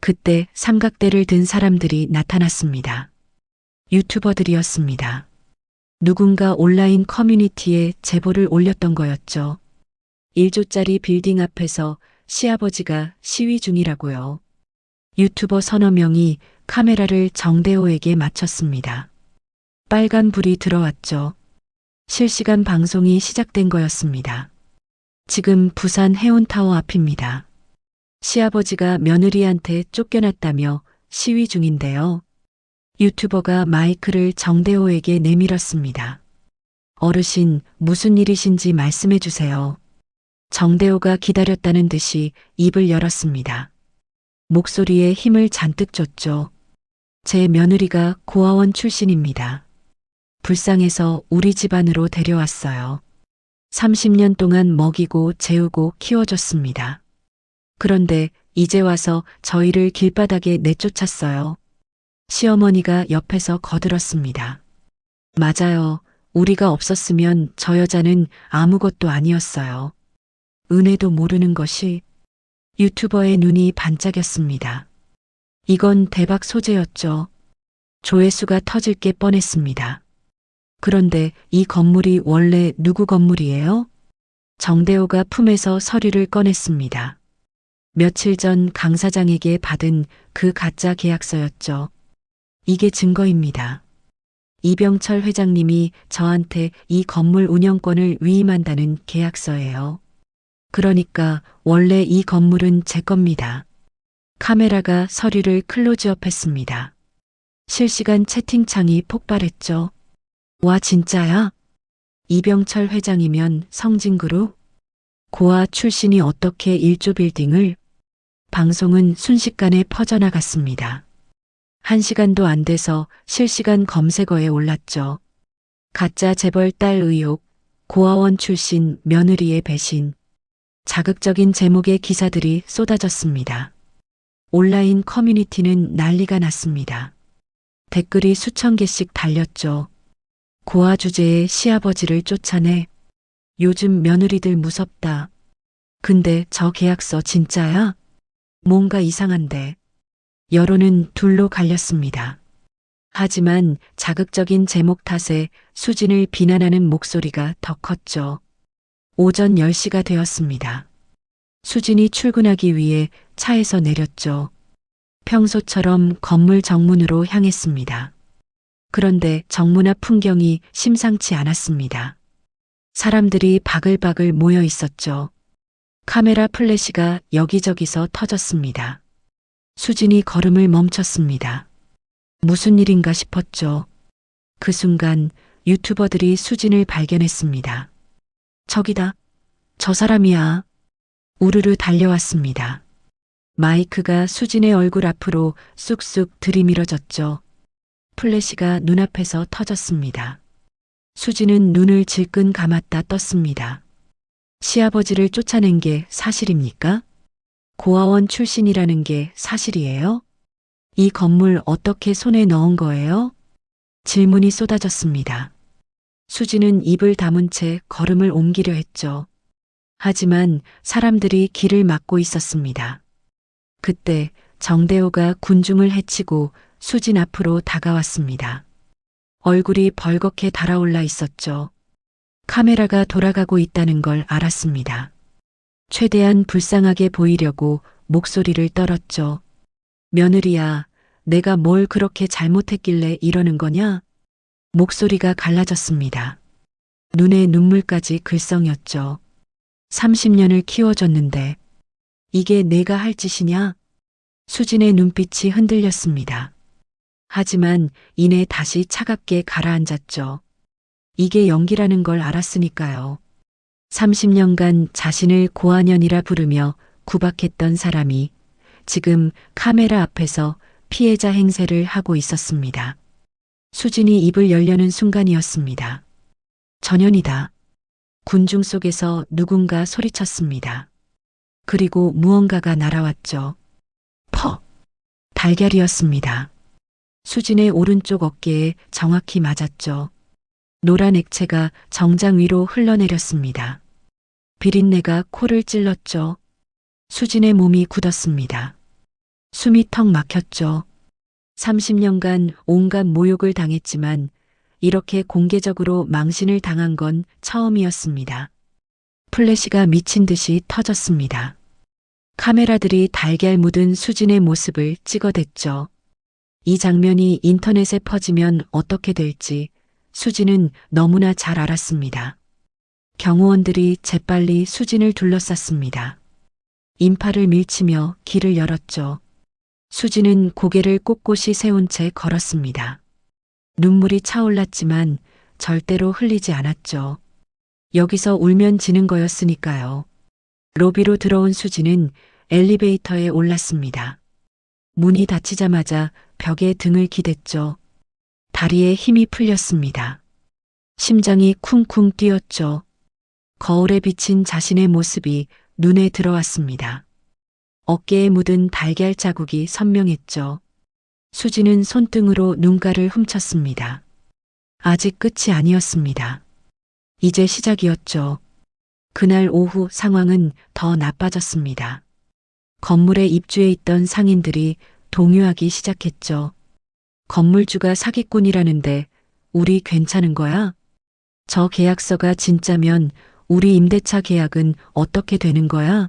그때 삼각대를 든 사람들이 나타났습니다. 유튜버들이었습니다. 누군가 온라인 커뮤니티에 제보를 올렸던 거였죠. 1조짜리 빌딩 앞에서 시아버지가 시위 중이라고요. 유튜버 서너 명이 카메라를 정대호에게 맞췄습니다. 빨간 불이 들어왔죠. 실시간 방송이 시작된 거였습니다. 지금 부산 해운타워 앞입니다. 시아버지가 며느리한테 쫓겨났다며 시위 중인데요. 유튜버가 마이크를 정대호에게 내밀었습니다. 어르신, 무슨 일이신지 말씀해 주세요. 정대호가 기다렸다는 듯이 입을 열었습니다. 목소리에 힘을 잔뜩 줬죠. 제 며느리가 고아원 출신입니다. 불쌍해서 우리 집안으로 데려왔어요. 30년 동안 먹이고 재우고 키워줬습니다. 그런데 이제 와서 저희를 길바닥에 내쫓았어요. 시어머니가 옆에서 거들었습니다. 맞아요. 우리가 없었으면 저 여자는 아무것도 아니었어요. 은혜도 모르는 것이. 유튜버의 눈이 반짝였습니다. 이건 대박 소재였죠. 조회수가 터질 게 뻔했습니다. 그런데 이 건물이 원래 누구 건물이에요? 정대호가 품에서 서류를 꺼냈습니다. 며칠 전 강 사장에게 받은 그 가짜 계약서였죠. 이게 증거입니다. 이병철 회장님이 저한테 이 건물 운영권을 위임한다는 계약서예요. 그러니까 원래 이 건물은 제 겁니다. 카메라가 서류를 클로즈업했습니다. 실시간 채팅창이 폭발했죠. 와, 진짜야? 이병철 회장이면 성진그룹? 고아 출신이 어떻게 1조 빌딩을? 방송은 순식간에 퍼져나갔습니다. 1시간도 안 돼서 실시간 검색어에 올랐죠. 가짜 재벌 딸 의혹, 고아원 출신 며느리의 배신. 자극적인 제목의 기사들이 쏟아졌습니다. 온라인 커뮤니티는 난리가 났습니다. 댓글이 수천 개씩 달렸죠. 고아 주제에 시아버지를 쫓아내. 요즘 며느리들 무섭다. 근데 저 계약서 진짜야? 뭔가 이상한데. 여론은 둘로 갈렸습니다. 하지만 자극적인 제목 탓에 수진을 비난하는 목소리가 더 컸죠. 오전 10시가 되었습니다. 수진이 출근하기 위해 차에서 내렸죠. 평소처럼 건물 정문으로 향했습니다. 그런데 정문 앞 풍경이 심상치 않았습니다. 사람들이 바글바글 모여 있었죠. 카메라 플래시가 여기저기서 터졌습니다. 수진이 걸음을 멈췄습니다. 무슨 일인가 싶었죠. 그 순간 유튜버들이 수진을 발견했습니다. 저기다. 저 사람이야. 우르르 달려왔습니다. 마이크가 수진의 얼굴 앞으로 쑥쑥 들이밀어졌죠. 플래시가 눈앞에서 터졌습니다. 수진은 눈을 질끈 감았다 떴습니다. 시아버지를 쫓아낸 게 사실입니까? 고아원 출신이라는 게 사실이에요? 이 건물 어떻게 손에 넣은 거예요? 질문이 쏟아졌습니다. 수진은 입을 다문 채 걸음을 옮기려 했죠. 하지만 사람들이 길을 막고 있었습니다. 그때 정대호가 군중을 해치고 수진 앞으로 다가왔습니다. 얼굴이 벌겋게 달아올라 있었죠. 카메라가 돌아가고 있다는 걸 알았습니다. 최대한 불쌍하게 보이려고 목소리를 떨었죠. 며느리야, 내가 뭘 그렇게 잘못했길래 이러는 거냐? 목소리가 갈라졌습니다. 눈에 눈물까지 글썽였죠. 30년을 키워줬는데 이게 내가 할 짓이냐? 수진의 눈빛이 흔들렸습니다. 하지만 이내 다시 차갑게 가라앉았죠. 이게 연기라는 걸 알았으니까요. 30년간 자신을 고아년이라 부르며 구박했던 사람이 지금 카메라 앞에서 피해자 행세를 하고 있었습니다. 수진이 입을 열려는 순간이었습니다. 전현이다. 군중 속에서 누군가 소리쳤습니다. 그리고 무언가가 날아왔죠. 퍽! 달걀이었습니다. 수진의 오른쪽 어깨에 정확히 맞았죠. 노란 액체가 정장 위로 흘러내렸습니다. 비린내가 코를 찔렀죠. 수진의 몸이 굳었습니다. 숨이 턱 막혔죠. 30년간 온갖 모욕을 당했지만 이렇게 공개적으로 망신을 당한 건 처음이었습니다. 플래시가 미친 듯이 터졌습니다. 카메라들이 달걀 묻은 수진의 모습을 찍어댔죠. 이 장면이 인터넷에 퍼지면 어떻게 될지 수진은 너무나 잘 알았습니다. 경호원들이 재빨리 수진을 둘러쌌습니다. 인파를 밀치며 길을 열었죠. 수진은 고개를 꼿꼿이 세운 채 걸었습니다. 눈물이 차올랐지만 절대로 흘리지 않았죠. 여기서 울면 지는 거였으니까요. 로비로 들어온 수진은 엘리베이터에 올랐습니다. 문이 닫히자마자 벽에 등을 기댔죠. 다리에 힘이 풀렸습니다. 심장이 쿵쿵 뛰었죠. 거울에 비친 자신의 모습이 눈에 들어왔습니다. 어깨에 묻은 달걀 자국이 선명했죠. 수진은 손등으로 눈가를 훔쳤습니다. 아직 끝이 아니었습니다. 이제 시작이었죠. 그날 오후 상황은 더 나빠졌습니다. 건물에 입주해 있던 상인들이 동요하기 시작했죠. 건물주가 사기꾼이라는데 우리 괜찮은 거야? 저 계약서가 진짜면 우리 임대차 계약은 어떻게 되는 거야?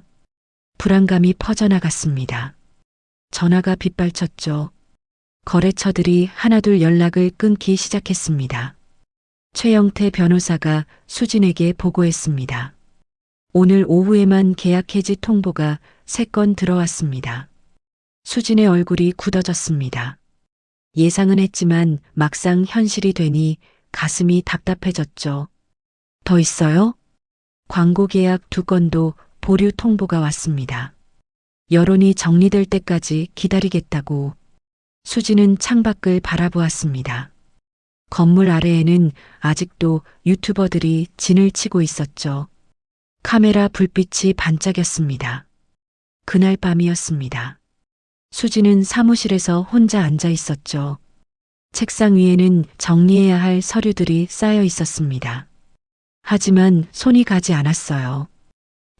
불안감이 퍼져나갔습니다. 전화가 빗발쳤죠. 거래처들이 하나둘 연락을 끊기 시작했습니다. 최영태 변호사가 수진에게 보고했습니다. 오늘 오후에만 계약 해지 통보가 3건 들어왔습니다. 수진의 얼굴이 굳어졌습니다. 예상은 했지만 막상 현실이 되니 가슴이 답답해졌죠. 더 있어요? 광고 계약 2건도 보류 통보가 왔습니다. 여론이 정리될 때까지 기다리겠다고. 수지는 창밖을 바라보았습니다. 건물 아래에는 아직도 유튜버들이 진을 치고 있었죠. 카메라 불빛이 반짝였습니다. 그날 밤이었습니다. 수지는 사무실에서 혼자 앉아 있었죠. 책상 위에는 정리해야 할 서류들이 쌓여 있었습니다. 하지만 손이 가지 않았어요.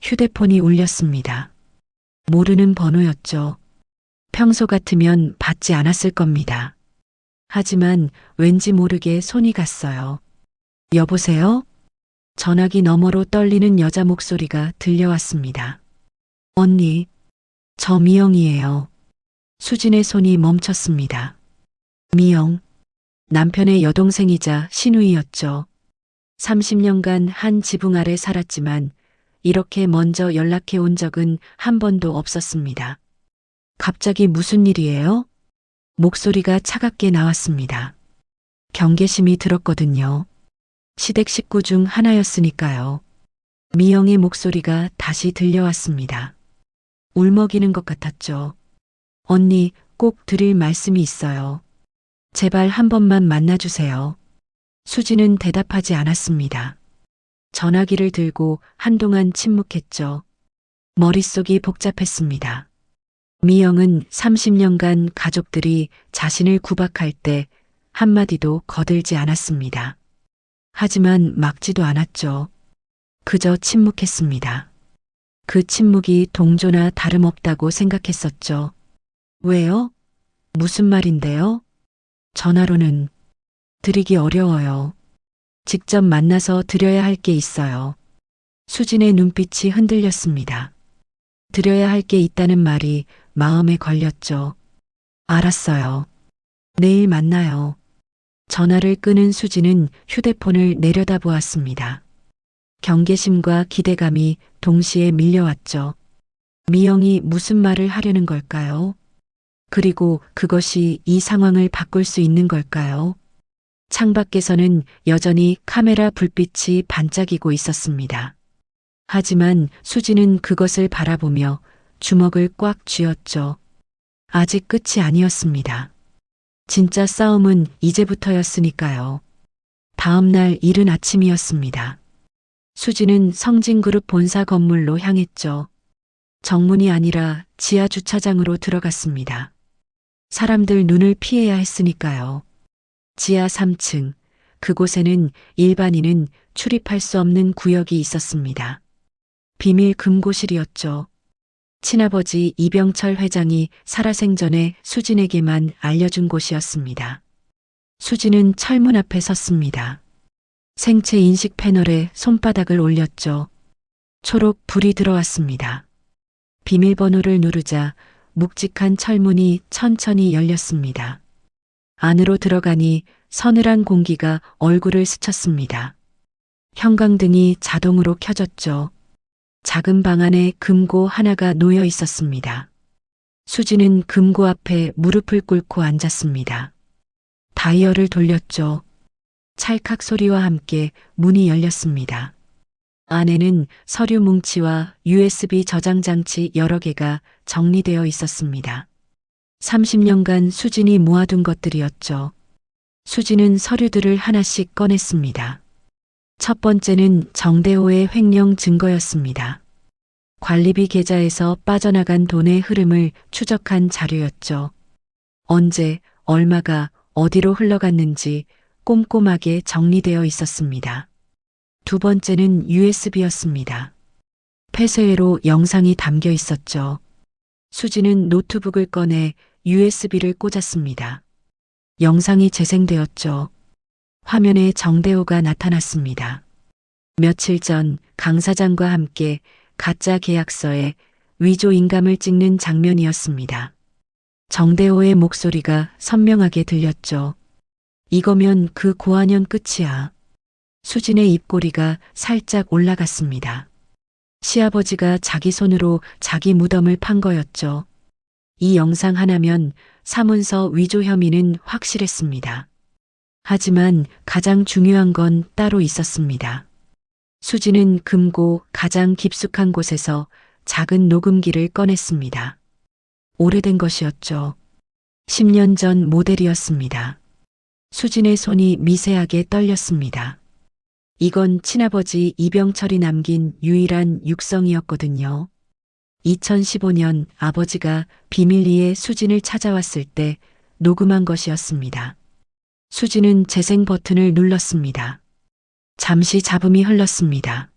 휴대폰이 울렸습니다. 모르는 번호였죠. 평소 같으면 받지 않았을 겁니다. 하지만 왠지 모르게 손이 갔어요. 여보세요? 전화기 너머로 떨리는 여자 목소리가 들려왔습니다. 언니, 저 미영이에요. 수진의 손이 멈췄습니다. 미영, 남편의 여동생이자 시누이였죠. 30년간 한 지붕 아래 살았지만 이렇게 먼저 연락해 온 적은 한 번도 없었습니다. 갑자기 무슨 일이에요? 목소리가 차갑게 나왔습니다. 경계심이 들었거든요. 시댁 식구 중 하나였으니까요. 미영의 목소리가 다시 들려왔습니다. 울먹이는 것 같았죠. 언니, 꼭 드릴 말씀이 있어요. 제발 한 번만 만나주세요. 수지는 대답하지 않았습니다. 전화기를 들고 한동안 침묵했죠. 머릿속이 복잡했습니다. 미영은 30년간 가족들이 자신을 구박할 때 한마디도 거들지 않았습니다. 하지만 막지도 않았죠. 그저 침묵했습니다. 그 침묵이 동조나 다름없다고 생각했었죠. 왜요? 무슨 말인데요? 전화로는 드리기 어려워요. 직접 만나서 드려야 할 게 있어요. 수진의 눈빛이 흔들렸습니다. 드려야 할 게 있다는 말이 마음에 걸렸죠. 알았어요. 내일 만나요. 전화를 끊은 수진은 휴대폰을 내려다보았습니다. 경계심과 기대감이 동시에 밀려왔죠. 미영이 무슨 말을 하려는 걸까요? 그리고 그것이 이 상황을 바꿀 수 있는 걸까요? 창밖에서는 여전히 카메라 불빛이 반짝이고 있었습니다. 하지만 수지는 그것을 바라보며 주먹을 꽉 쥐었죠. 아직 끝이 아니었습니다. 진짜 싸움은 이제부터였으니까요. 다음 날 이른 아침이었습니다. 수지는 성진그룹 본사 건물로 향했죠. 정문이 아니라 지하 주차장으로 들어갔습니다. 사람들 눈을 피해야 했으니까요. 지하 3층, 그곳에는 일반인은 출입할 수 없는 구역이 있었습니다. 비밀 금고실이었죠. 친아버지 이병철 회장이 살아생전에 수진에게만 알려준 곳이었습니다. 수진은 철문 앞에 섰습니다. 생체 인식 패널에 손바닥을 올렸죠. 초록 불이 들어왔습니다. 비밀번호를 누르자 묵직한 철문이 천천히 열렸습니다. 안으로 들어가니 서늘한 공기가 얼굴을 스쳤습니다. 형광등이 자동으로 켜졌죠. 작은 방 안에 금고 하나가 놓여 있었습니다. 수지는 금고 앞에 무릎을 꿇고 앉았습니다. 다이얼을 돌렸죠. 찰칵 소리와 함께 문이 열렸습니다. 안에는 서류 뭉치와 USB 저장 장치 여러 개가 정리되어 있었습니다. 30년간 수진이 모아둔 것들이었죠. 수진은 서류들을 하나씩 꺼냈습니다. 첫 번째는 정대호의 횡령 증거였습니다. 관리비 계좌에서 빠져나간 돈의 흐름을 추적한 자료였죠. 언제, 얼마가 어디로 흘러갔는지 꼼꼼하게 정리되어 있었습니다. 두 번째는 USB였습니다. 폐쇄회로 영상이 담겨 있었죠. 수지는 노트북을 꺼내 USB를 꽂았습니다. 영상이 재생되었죠. 화면에 정대호가 나타났습니다. 며칠 전 강 사장과 함께 가짜 계약서에 위조 인감을 찍는 장면이었습니다. 정대호의 목소리가 선명하게 들렸죠. 이거면 그 고아년 끝이야. 수진의 입꼬리가 살짝 올라갔습니다. 시아버지가 자기 손으로 자기 무덤을 판 거였죠. 이 영상 하나면 사문서 위조 혐의는 확실했습니다. 하지만 가장 중요한 건 따로 있었습니다. 수지는 금고 가장 깊숙한 곳에서 작은 녹음기를 꺼냈습니다. 오래된 것이었죠. 10년 전 모델이었습니다. 수진의 손이 미세하게 떨렸습니다. 이건 친아버지 이병철이 남긴 유일한 육성이었거든요. 2015년 아버지가 비밀리에 수진을 찾아왔을 때 녹음한 것이었습니다. 수진은 재생 버튼을 눌렀습니다. 잠시 잡음이 흘렀습니다.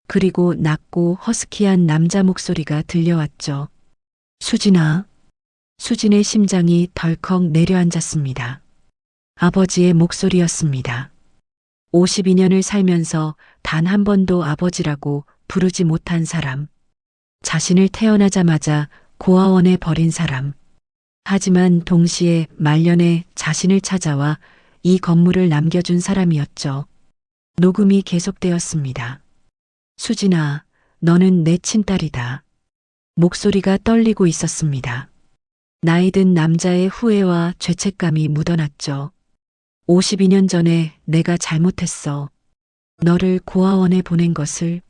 그리고 낮고 허스키한 남자 목소리가 들려왔죠. 수진아. 수진의 심장이 덜컥 내려앉았습니다. 아버지의 목소리였습니다. 52년을 살면서 단 한 번도 아버지라고 부르지 못한 사람. 자신을 태어나자마자 고아원에 버린 사람. 하지만 동시에 말년에 자신을 찾아와 이 건물을 남겨준 사람이었죠. 녹음이 계속되었습니다. 수진아, 너는 내 친딸이다. 목소리가 떨리고 있었습니다. 나이든 남자의 후회와 죄책감이 묻어났죠. 52년 전에 내가 잘못했어. 너를 고아원에 보낸 것을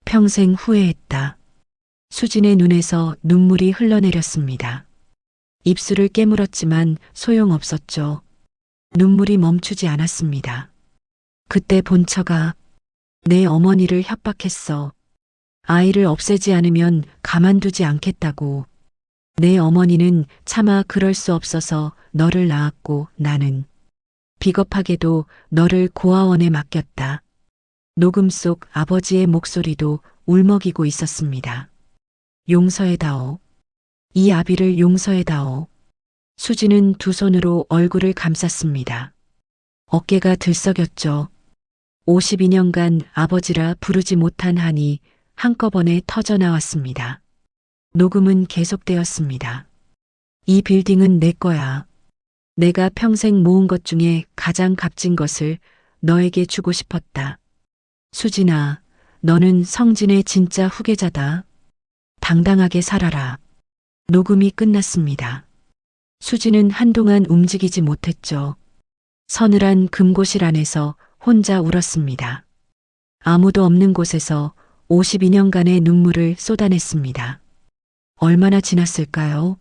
평생 후회했다. 수진의 눈에서 눈물이 흘러내렸습니다. 입술을 깨물었지만 소용없었죠. 눈물이 멈추지 않았습니다. 그때 본처가 내 어머니를 협박했어. 아이를 없애지 않으면 가만두지 않겠다고. 내 어머니는 차마 그럴 수 없어서 너를 낳았고 나는 비겁하게도 너를 고아원에 맡겼다. 녹음 속 아버지의 목소리도 울먹이고 있었습니다. 용서해다오. 이 아비를 용서해다오. 수지는 두 손으로 얼굴을 감쌌습니다. 어깨가 들썩였죠. 52년간 아버지라 부르지 못한 한이 한꺼번에 터져나왔습니다. 녹음은 계속되었습니다. 이 빌딩은 내 거야. 내가 평생 모은 것 중에 가장 값진 것을 너에게 주고 싶었다. 수진아, 너는 성진의 진짜 후계자다. 당당하게 살아라. 녹음이 끝났습니다. 수진은 한동안 움직이지 못했죠. 서늘한 금고실 안에서 혼자 울었습니다. 아무도 없는 곳에서 52년간의 눈물을 쏟아냈습니다. 얼마나 지났을까요?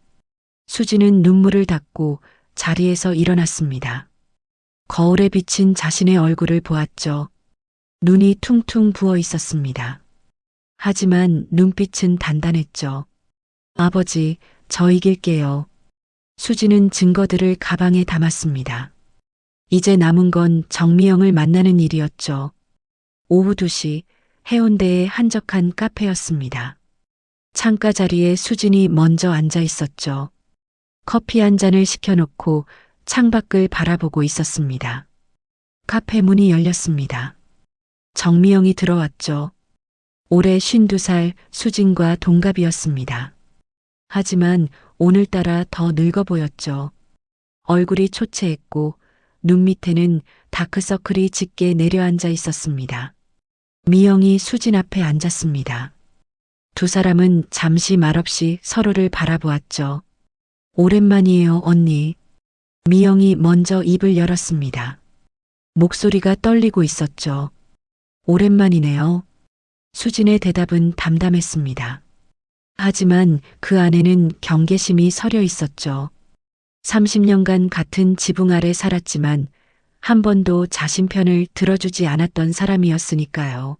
수진은 눈물을 닦고 자리에서 일어났습니다. 거울에 비친 자신의 얼굴을 보았죠. 눈이 퉁퉁 부어 있었습니다. 하지만 눈빛은 단단했죠. 아버지, 저 이길게요. 수진은 증거들을 가방에 담았습니다. 이제 남은 건 정미영을 만나는 일이었죠. 오후 2시 해운대의 한적한 카페였습니다. 창가 자리에 수진이 먼저 앉아 있었죠. 커피 한 잔을 시켜놓고 창밖을 바라보고 있었습니다. 카페 문이 열렸습니다. 정미영이 들어왔죠. 올해 52살 수진과 동갑이었습니다. 하지만 오늘따라 더 늙어 보였죠. 얼굴이 초췌했고 눈 밑에는 다크서클이 짙게 내려앉아 있었습니다. 미영이 수진 앞에 앉았습니다. 두 사람은 잠시 말없이 서로를 바라보았죠. 오랜만이에요, 언니. 미영이 먼저 입을 열었습니다. 목소리가 떨리고 있었죠. 오랜만이네요. 수진의 대답은 담담했습니다. 하지만 그 안에는 경계심이 서려 있었죠. 30년간 같은 지붕 아래 살았지만 한 번도 자신 편을 들어주지 않았던 사람이었으니까요.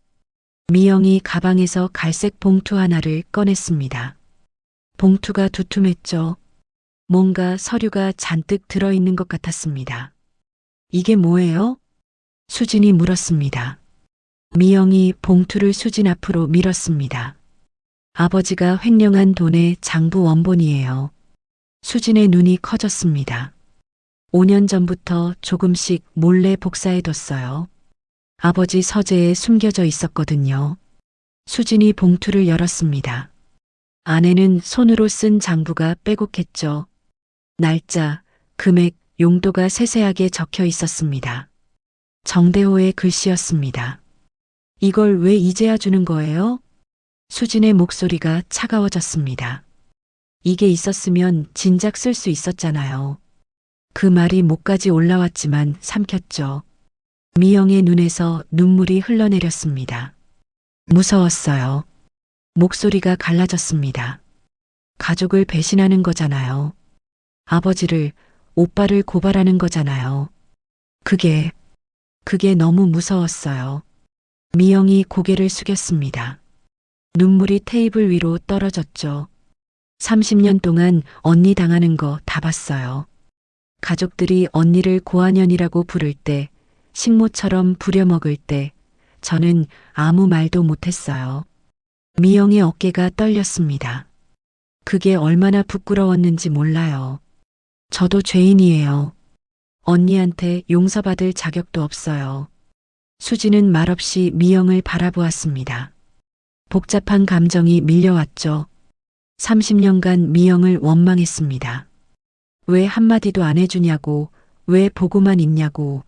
미영이 가방에서 갈색 봉투 하나를 꺼냈습니다. 봉투가 두툼했죠. 뭔가 서류가 잔뜩 들어있는 것 같았습니다. 이게 뭐예요? 수진이 물었습니다. 미영이 봉투를 수진 앞으로 밀었습니다. 아버지가 횡령한 돈의 장부 원본이에요. 수진의 눈이 커졌습니다. 5년 전부터 조금씩 몰래 복사해뒀어요. 아버지 서재에 숨겨져 있었거든요. 수진이 봉투를 열었습니다. 안에는 손으로 쓴 장부가 빼곡했죠. 날짜, 금액, 용도가 세세하게 적혀 있었습니다. 정대호의 글씨였습니다. 이걸 왜 이제야 주는 거예요? 수진의 목소리가 차가워졌습니다. 이게 있었으면 진작 쓸 수 있었잖아요. 그 말이 목까지 올라왔지만 삼켰죠. 미영의 눈에서 눈물이 흘러내렸습니다. 무서웠어요. 목소리가 갈라졌습니다. 가족을 배신하는 거잖아요. 아버지를, 오빠를 고발하는 거잖아요. 그게 너무 무서웠어요. 미영이 고개를 숙였습니다. 눈물이 테이블 위로 떨어졌죠. 30년 동안 언니 당하는 거 다 봤어요. 가족들이 언니를 고아년이라고 부를 때, 식모처럼 부려먹을 때, 저는 아무 말도 못했어요. 미영의 어깨가 떨렸습니다. 그게 얼마나 부끄러웠는지 몰라요. 저도 죄인이에요. 언니한테 용서받을 자격도 없어요. 수지는 말없이 미영을 바라보았습니다. 복잡한 감정이 밀려왔죠. 30년간 미영을 원망했습니다. 왜 한마디도 안 해주냐고, 왜 보고만 있냐고.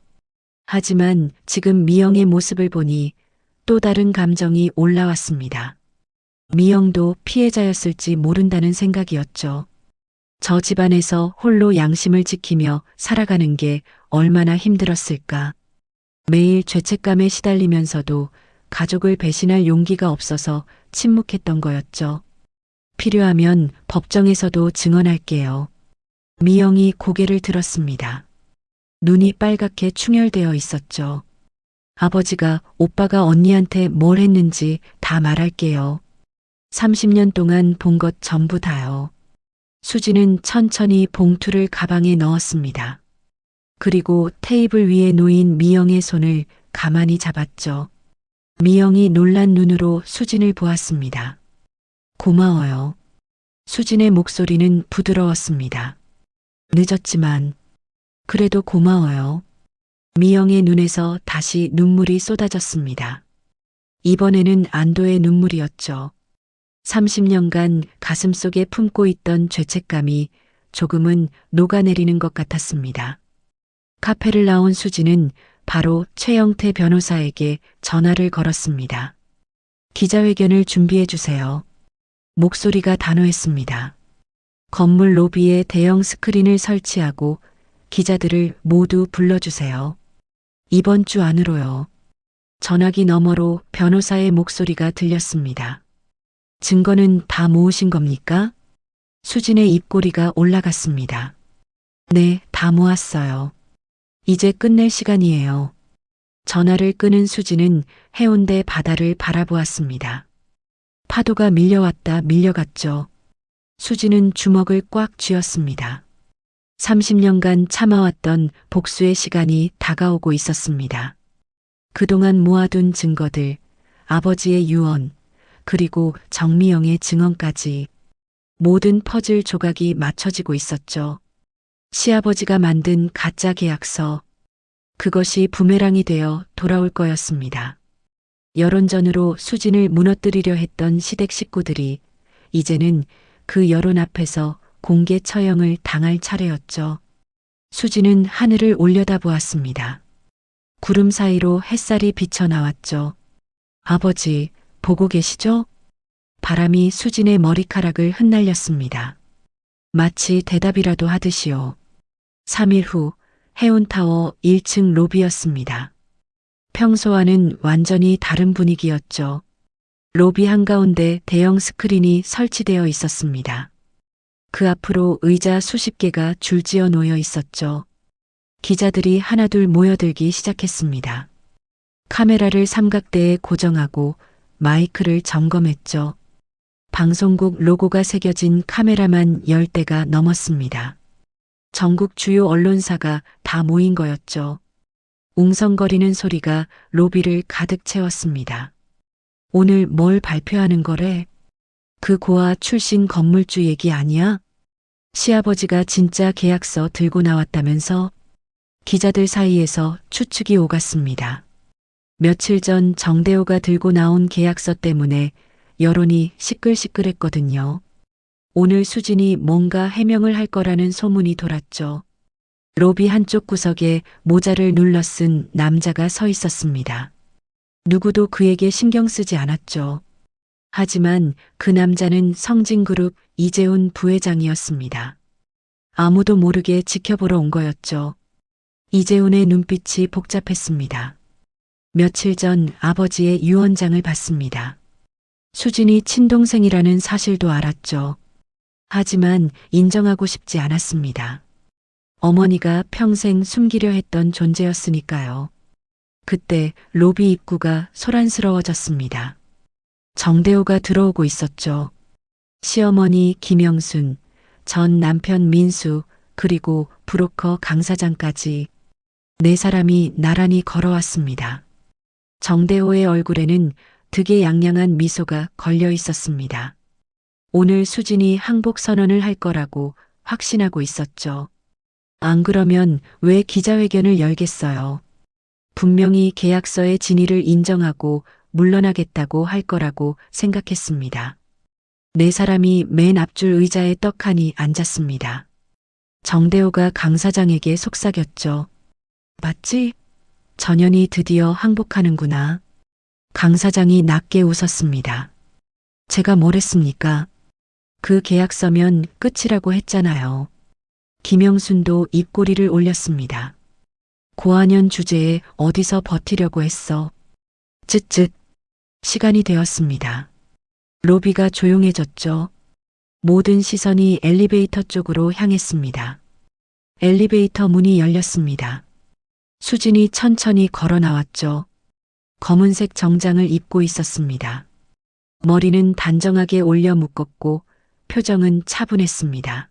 하지만 지금 미영의 모습을 보니 또 다른 감정이 올라왔습니다. 미영도 피해자였을지 모른다는 생각이었죠. 저 집안에서 홀로 양심을 지키며 살아가는 게 얼마나 힘들었을까. 매일 죄책감에 시달리면서도 가족을 배신할 용기가 없어서 침묵했던 거였죠. 필요하면 법정에서도 증언할게요. 미영이 고개를 들었습니다. 눈이 빨갛게 충혈되어 있었죠. 아버지가 오빠가 언니한테 뭘 했는지 다 말할게요. 30년 동안 본 것 전부 다요. 수지는 천천히 봉투를 가방에 넣었습니다. 그리고 테이블 위에 놓인 미영의 손을 가만히 잡았죠. 미영이 놀란 눈으로 수진을 보았습니다. 고마워요. 수진의 목소리는 부드러웠습니다. 늦었지만 그래도 고마워요. 미영의 눈에서 다시 눈물이 쏟아졌습니다. 이번에는 안도의 눈물이었죠. 30년간 가슴속에 품고 있던 죄책감이 조금은 녹아내리는 것 같았습니다. 카페를 나온 수지는 바로 최영태 변호사에게 전화를 걸었습니다. 기자회견을 준비해 주세요. 목소리가 단호했습니다. 건물 로비에 대형 스크린을 설치하고 기자들을 모두 불러주세요. 이번 주 안으로요. 전화기 너머로 변호사의 목소리가 들렸습니다. 증거는 다 모으신 겁니까? 수진의 입꼬리가 올라갔습니다. 네, 다 모았어요. 이제 끝낼 시간이에요. 전화를 끊은 수진은 해운대 바다를 바라보았습니다. 파도가 밀려왔다 밀려갔죠. 수진은 주먹을 꽉 쥐었습니다. 30년간 참아왔던 복수의 시간이 다가오고 있었습니다. 그동안 모아둔 증거들, 아버지의 유언, 그리고 정미영의 증언까지 모든 퍼즐 조각이 맞춰지고 있었죠. 시아버지가 만든 가짜 계약서, 그것이 부메랑이 되어 돌아올 거였습니다. 여론전으로 수진을 무너뜨리려 했던 시댁 식구들이 이제는 그 여론 앞에서 공개 처형을 당할 차례였죠. 수진은 하늘을 올려다보았습니다. 구름 사이로 햇살이 비쳐나왔죠. 아버지, 보고 계시죠? 바람이 수진의 머리카락을 흩날렸습니다. 마치 대답이라도 하듯이요. 3일 후 해운타워 1층 로비였습니다. 평소와는 완전히 다른 분위기였죠. 로비 한가운데 대형 스크린이 설치되어 있었습니다. 그 앞으로 의자 수십 개가 줄지어 놓여 있었죠. 기자들이 하나둘 모여들기 시작했습니다. 카메라를 삼각대에 고정하고 마이크를 점검했죠. 방송국 로고가 새겨진 카메라만 10대가 넘었습니다. 전국 주요 언론사가 다 모인 거였죠. 웅성거리는 소리가 로비를 가득 채웠습니다. 오늘 뭘 발표하는 거래? 그 고아 출신 건물주 얘기 아니야? 시아버지가 진짜 계약서 들고 나왔다면서? 기자들 사이에서 추측이 오갔습니다. 며칠 전 정대호가 들고 나온 계약서 때문에 여론이 시끌시끌했거든요. 오늘 수진이 뭔가 해명을 할 거라는 소문이 돌았죠. 로비 한쪽 구석에 모자를 눌러 쓴 남자가 서 있었습니다. 누구도 그에게 신경 쓰지 않았죠. 하지만 그 남자는 성진그룹 이재훈 부회장이었습니다. 아무도 모르게 지켜보러 온 거였죠. 이재훈의 눈빛이 복잡했습니다. 며칠 전 아버지의 유언장을 받습니다. 수진이 친동생이라는 사실도 알았죠. 하지만 인정하고 싶지 않았습니다. 어머니가 평생 숨기려 했던 존재였으니까요. 그때 로비 입구가 소란스러워졌습니다. 정대호가 들어오고 있었죠. 시어머니 김영순, 전 남편 민수, 그리고 브로커 강 사장까지 네 사람이 나란히 걸어왔습니다. 정대호의 얼굴에는 득의양양한 미소가 걸려 있었습니다. 오늘 수진이 항복 선언을 할 거라고 확신하고 있었죠. 안 그러면 왜 기자회견을 열겠어요? 분명히 계약서의 진위를 인정하고 물러나겠다고 할 거라고 생각했습니다. 네 사람이 맨 앞줄 의자에 떡하니 앉았습니다. 정대호가 강 사장에게 속삭였죠. 맞지? 전현이 드디어 항복하는구나. 강 사장이 낮게 웃었습니다. 제가 뭘 했습니까? 그 계약서면 끝이라고 했잖아요. 김영순도 입꼬리를 올렸습니다. 고한현 주제에 어디서 버티려고 했어. 쯧쯧. 시간이 되었습니다. 로비가 조용해졌죠. 모든 시선이 엘리베이터 쪽으로 향했습니다. 엘리베이터 문이 열렸습니다. 수진이 천천히 걸어 나왔죠. 검은색 정장을 입고 있었습니다. 머리는 단정하게 올려 묶었고 표정은 차분했습니다.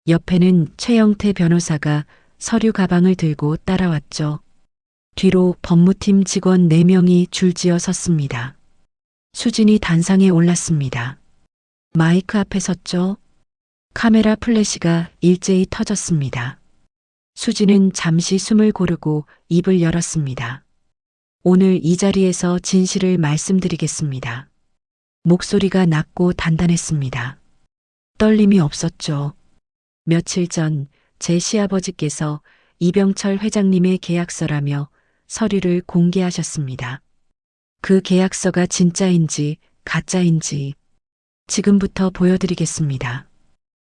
옆에는 최영태 변호사가 서류 가방을 들고 따라왔죠. 뒤로 법무팀 직원 4명이 줄지어 섰습니다. 수진이 단상에 올랐습니다. 마이크 앞에 섰죠. 카메라 플래시가 일제히 터졌습니다. 수진은 잠시 숨을 고르고 입을 열었습니다. 오늘 이 자리에서 진실을 말씀드리겠습니다. 목소리가 낮고 단단했습니다. 떨림이 없었죠. 며칠 전 제 시아버지께서 이병철 회장님의 계약서라며 서류를 공개하셨습니다. 그 계약서가 진짜인지 가짜인지 지금부터 보여드리겠습니다.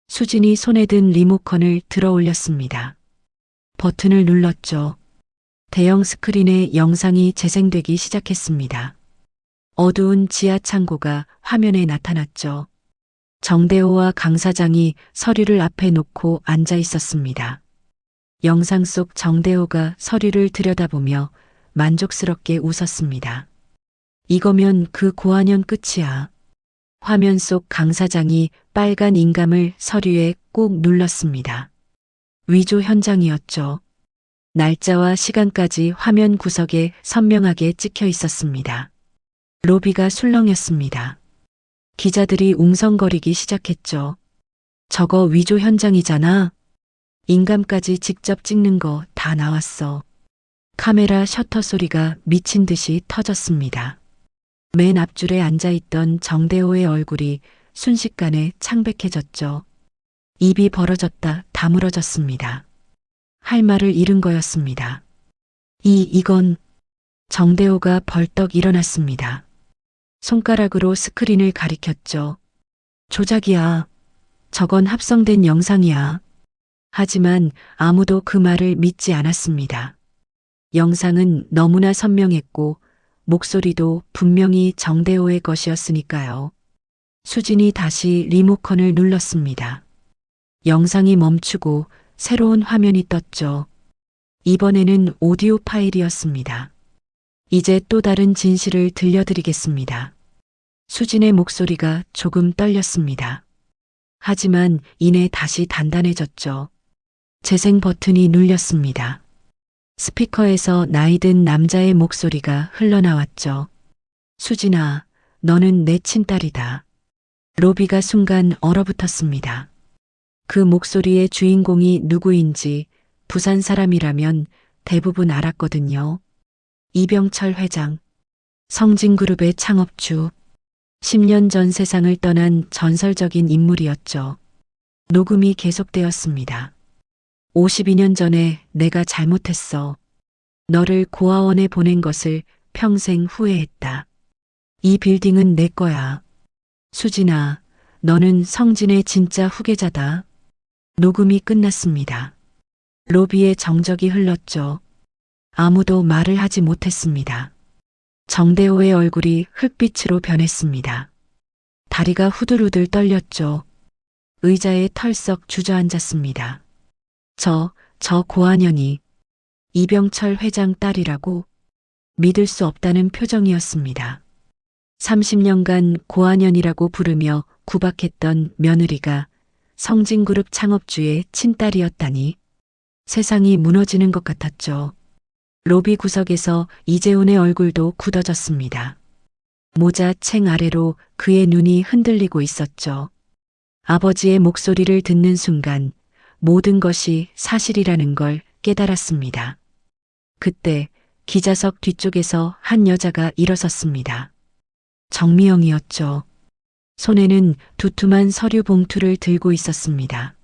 수진이 손에 든 리모컨을 들어 올렸습니다. 버튼을 눌렀죠. 대형 스크린에 영상이 재생되기 시작했습니다. 어두운 지하 창고가 화면에 나타났죠. 정대호와 강 사장이 서류를 앞에 놓고 앉아 있었습니다. 영상 속 정대호가 서류를 들여다보며 만족스럽게 웃었습니다. 이거면 그 고한현 끝이야. 화면 속 강 사장이 빨간 인감을 서류에 꾹 눌렀습니다. 위조 현장이었죠. 날짜와 시간까지 화면 구석에 선명하게 찍혀 있었습니다. 로비가 술렁였습니다. 기자들이 웅성거리기 시작했죠. 저거 위조 현장이잖아. 인감까지 직접 찍는 거 다 나왔어. 카메라 셔터 소리가 미친 듯이 터졌습니다. 맨 앞줄에 앉아있던 정대호의 얼굴이 순식간에 창백해졌죠. 입이 벌어졌다 다물어졌습니다. 할 말을 잃은 거였습니다. 이건 정대호가 벌떡 일어났습니다. 손가락으로 스크린을 가리켰죠. 조작이야. 저건 합성된 영상이야. 하지만 아무도 그 말을 믿지 않았습니다. 영상은 너무나 선명했고 목소리도 분명히 정대호의 것이었으니까요. 수진이 다시 리모컨을 눌렀습니다. 영상이 멈추고 새로운 화면이 떴죠. 이번에는 오디오 파일이었습니다. 이제 또 다른 진실을 들려드리겠습니다. 수진의 목소리가 조금 떨렸습니다. 하지만 이내 다시 단단해졌죠. 재생 버튼이 눌렸습니다. 스피커에서 나이든 남자의 목소리가 흘러나왔죠. 수진아, 너는 내 친딸이다. 로비가 순간 얼어붙었습니다. 그 목소리의 주인공이 누구인지 부산 사람이라면 대부분 알았거든요. 이병철 회장, 성진그룹의 창업주, 10년 전 세상을 떠난 전설적인 인물이었죠. 녹음이 계속되었습니다. 52년 전에 내가 잘못했어. 너를 고아원에 보낸 것을 평생 후회했다. 이 빌딩은 내 거야. 수진아, 너는 성진의 진짜 후계자다. 녹음이 끝났습니다. 로비에 정적이 흘렀죠. 아무도 말을 하지 못했습니다. 정대호의 얼굴이 흙빛으로 변했습니다. 다리가 후들후들 떨렸죠. 의자에 털썩 주저앉았습니다. 저 고한연이 이병철 회장 딸이라고 믿을 수 없다는 표정이었습니다. 30년간 고한연이라고 부르며 구박했던 며느리가 성진그룹 창업주의 친딸이었다니 세상이 무너지는 것 같았죠. 로비 구석에서 이재훈의 얼굴도 굳어졌습니다. 모자 챙 아래로 그의 눈이 흔들리고 있었죠. 아버지의 목소리를 듣는 순간 모든 것이 사실이라는 걸 깨달았습니다. 그때 기자석 뒤쪽에서 한 여자가 일어섰습니다. 정미영이었죠. 손에는 두툼한 서류 봉투를 들고 있었습니다.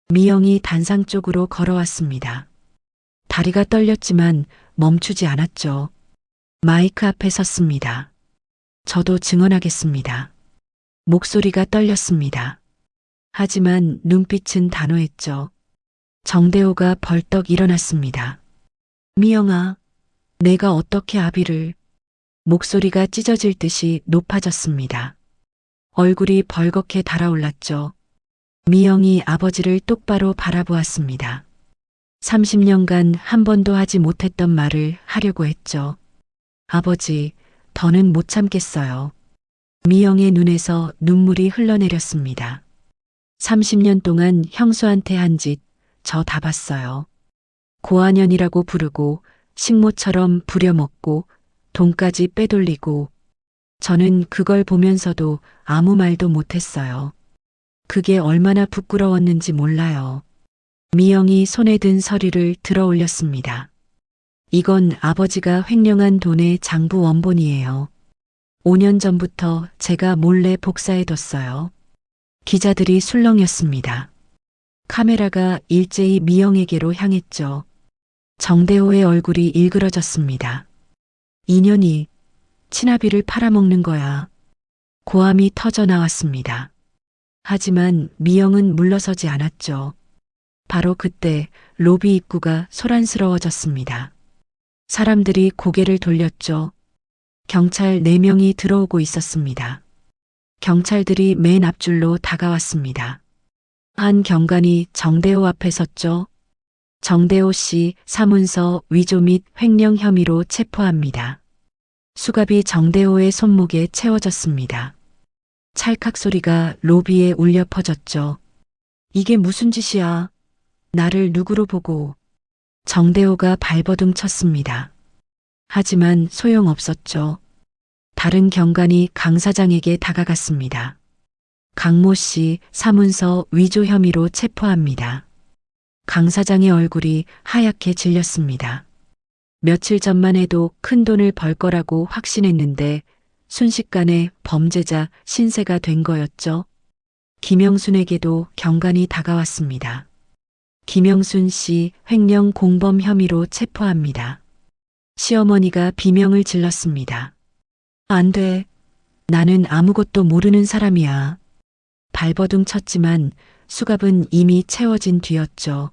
미영이 단상 쪽으로 걸어왔습니다. 다리가 떨렸지만 멈추지 않았죠. 마이크 앞에 섰습니다. 저도 증언하겠습니다. 목소리가 떨렸습니다. 하지만 눈빛은 단호했죠. 정대호가 벌떡 일어났습니다. 미영아, 내가 어떻게 아비를... 목소리가 찢어질 듯이 높아졌습니다. 얼굴이 벌겋게 달아올랐죠. 미영이 아버지를 똑바로 바라보았습니다. 30년간 한 번도 하지 못했던 말을 하려고 했죠. 아버지, 더는 못 참겠어요. 미영의 눈에서 눈물이 흘러내렸습니다. 30년 동안 형수한테 한 짓, 저 다 봤어요. 고한연이라고 부르고 식모처럼 부려먹고 돈까지 빼돌리고 저는 그걸 보면서도 아무 말도 못했어요. 그게 얼마나 부끄러웠는지 몰라요. 미영이 손에 든 서류를 들어 올렸습니다. 이건 아버지가 횡령한 돈의 장부 원본이에요. 5년 전부터 제가 몰래 복사해뒀어요. 기자들이 술렁였습니다. 카메라가 일제히 미영에게로 향했죠. 정대호의 얼굴이 일그러졌습니다. 인연이 친아비를 팔아먹는 거야. 고함이 터져 나왔습니다. 하지만 미영은 물러서지 않았죠. 바로 그때 로비 입구가 소란스러워졌습니다. 사람들이 고개를 돌렸죠. 경찰 4명이 들어오고 있었습니다. 경찰들이 맨 앞줄로 다가왔습니다. 한 경관이 정대호 앞에 섰죠. 정대호 씨 사문서 위조 및 횡령 혐의로 체포합니다. 수갑이 정대호의 손목에 채워졌습니다. 찰칵 소리가 로비에 울려 퍼졌죠. 이게 무슨 짓이야? 나를 누구로 보고? 정대호가 발버둥 쳤습니다. 하지만 소용없었죠. 다른 경관이 강 사장에게 다가갔습니다. 강모 씨 사문서 위조 혐의로 체포합니다. 강 사장의 얼굴이 하얗게 질렸습니다. 며칠 전만 해도 큰 돈을 벌 거라고 확신했는데 순식간에 범죄자 신세가 된 거였죠. 김영순에게도 경관이 다가왔습니다. 김영순 씨 횡령 공범 혐의로 체포합니다. 시어머니가 비명을 질렀습니다. 안 돼. 나는 아무것도 모르는 사람이야. 발버둥 쳤지만 수갑은 이미 채워진 뒤였죠.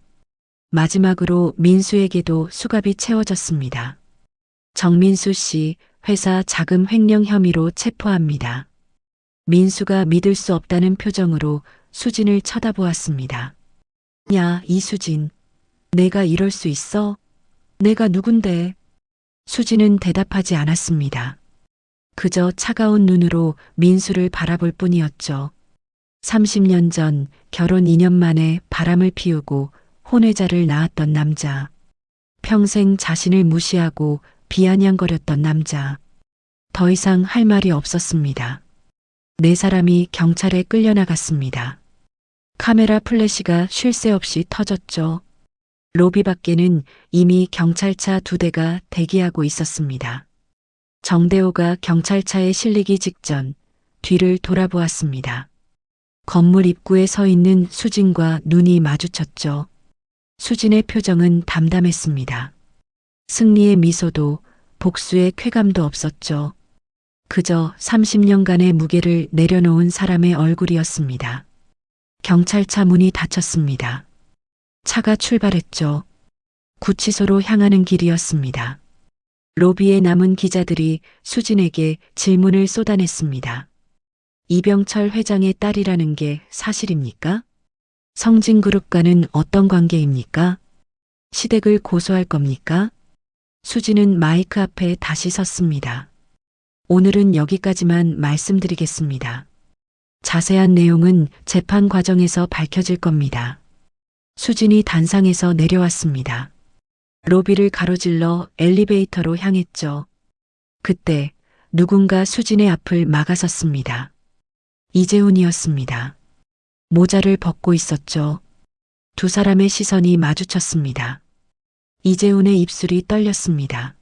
마지막으로 민수에게도 수갑이 채워졌습니다. 정민수 씨 회사 자금 횡령 혐의로 체포합니다. 민수가 믿을 수 없다는 표정으로 수진을 쳐다보았습니다. 야, 이수진. 내가 이럴 수 있어? 내가 누군데? 수진은 대답하지 않았습니다. 그저 차가운 눈으로 민수를 바라볼 뿐이었죠. 30년 전 결혼 2년 만에 바람을 피우고 혼외자를 낳았던 남자. 평생 자신을 무시하고 비아냥거렸던 남자. 더 이상 할 말이 없었습니다. 4사람이 경찰에 끌려나갔습니다. 카메라 플래시가 쉴 새 없이 터졌죠. 로비 밖에는 이미 경찰차 2대가 대기하고 있었습니다. 정대호가 경찰차에 실리기 직전 뒤를 돌아보았습니다. 건물 입구에 서 있는 수진과 눈이 마주쳤죠. 수진의 표정은 담담했습니다. 승리의 미소도 복수의 쾌감도 없었죠. 그저 30년간의 무게를 내려놓은 사람의 얼굴이었습니다. 경찰차 문이 닫혔습니다. 차가 출발했죠. 구치소로 향하는 길이었습니다. 로비에 남은 기자들이 수진에게 질문을 쏟아냈습니다. 이병철 회장의 딸이라는 게 사실입니까? 성진그룹과는 어떤 관계입니까? 시댁을 고소할 겁니까? 수진은 마이크 앞에 다시 섰습니다. 오늘은 여기까지만 말씀드리겠습니다. 자세한 내용은 재판 과정에서 밝혀질 겁니다. 수진이 단상에서 내려왔습니다. 로비를 가로질러 엘리베이터로 향했죠. 그때 누군가 수진의 앞을 막아섰습니다. 이재훈이었습니다. 모자를 벗고 있었죠. 두 사람의 시선이 마주쳤습니다. 이재훈의 입술이 떨렸습니다.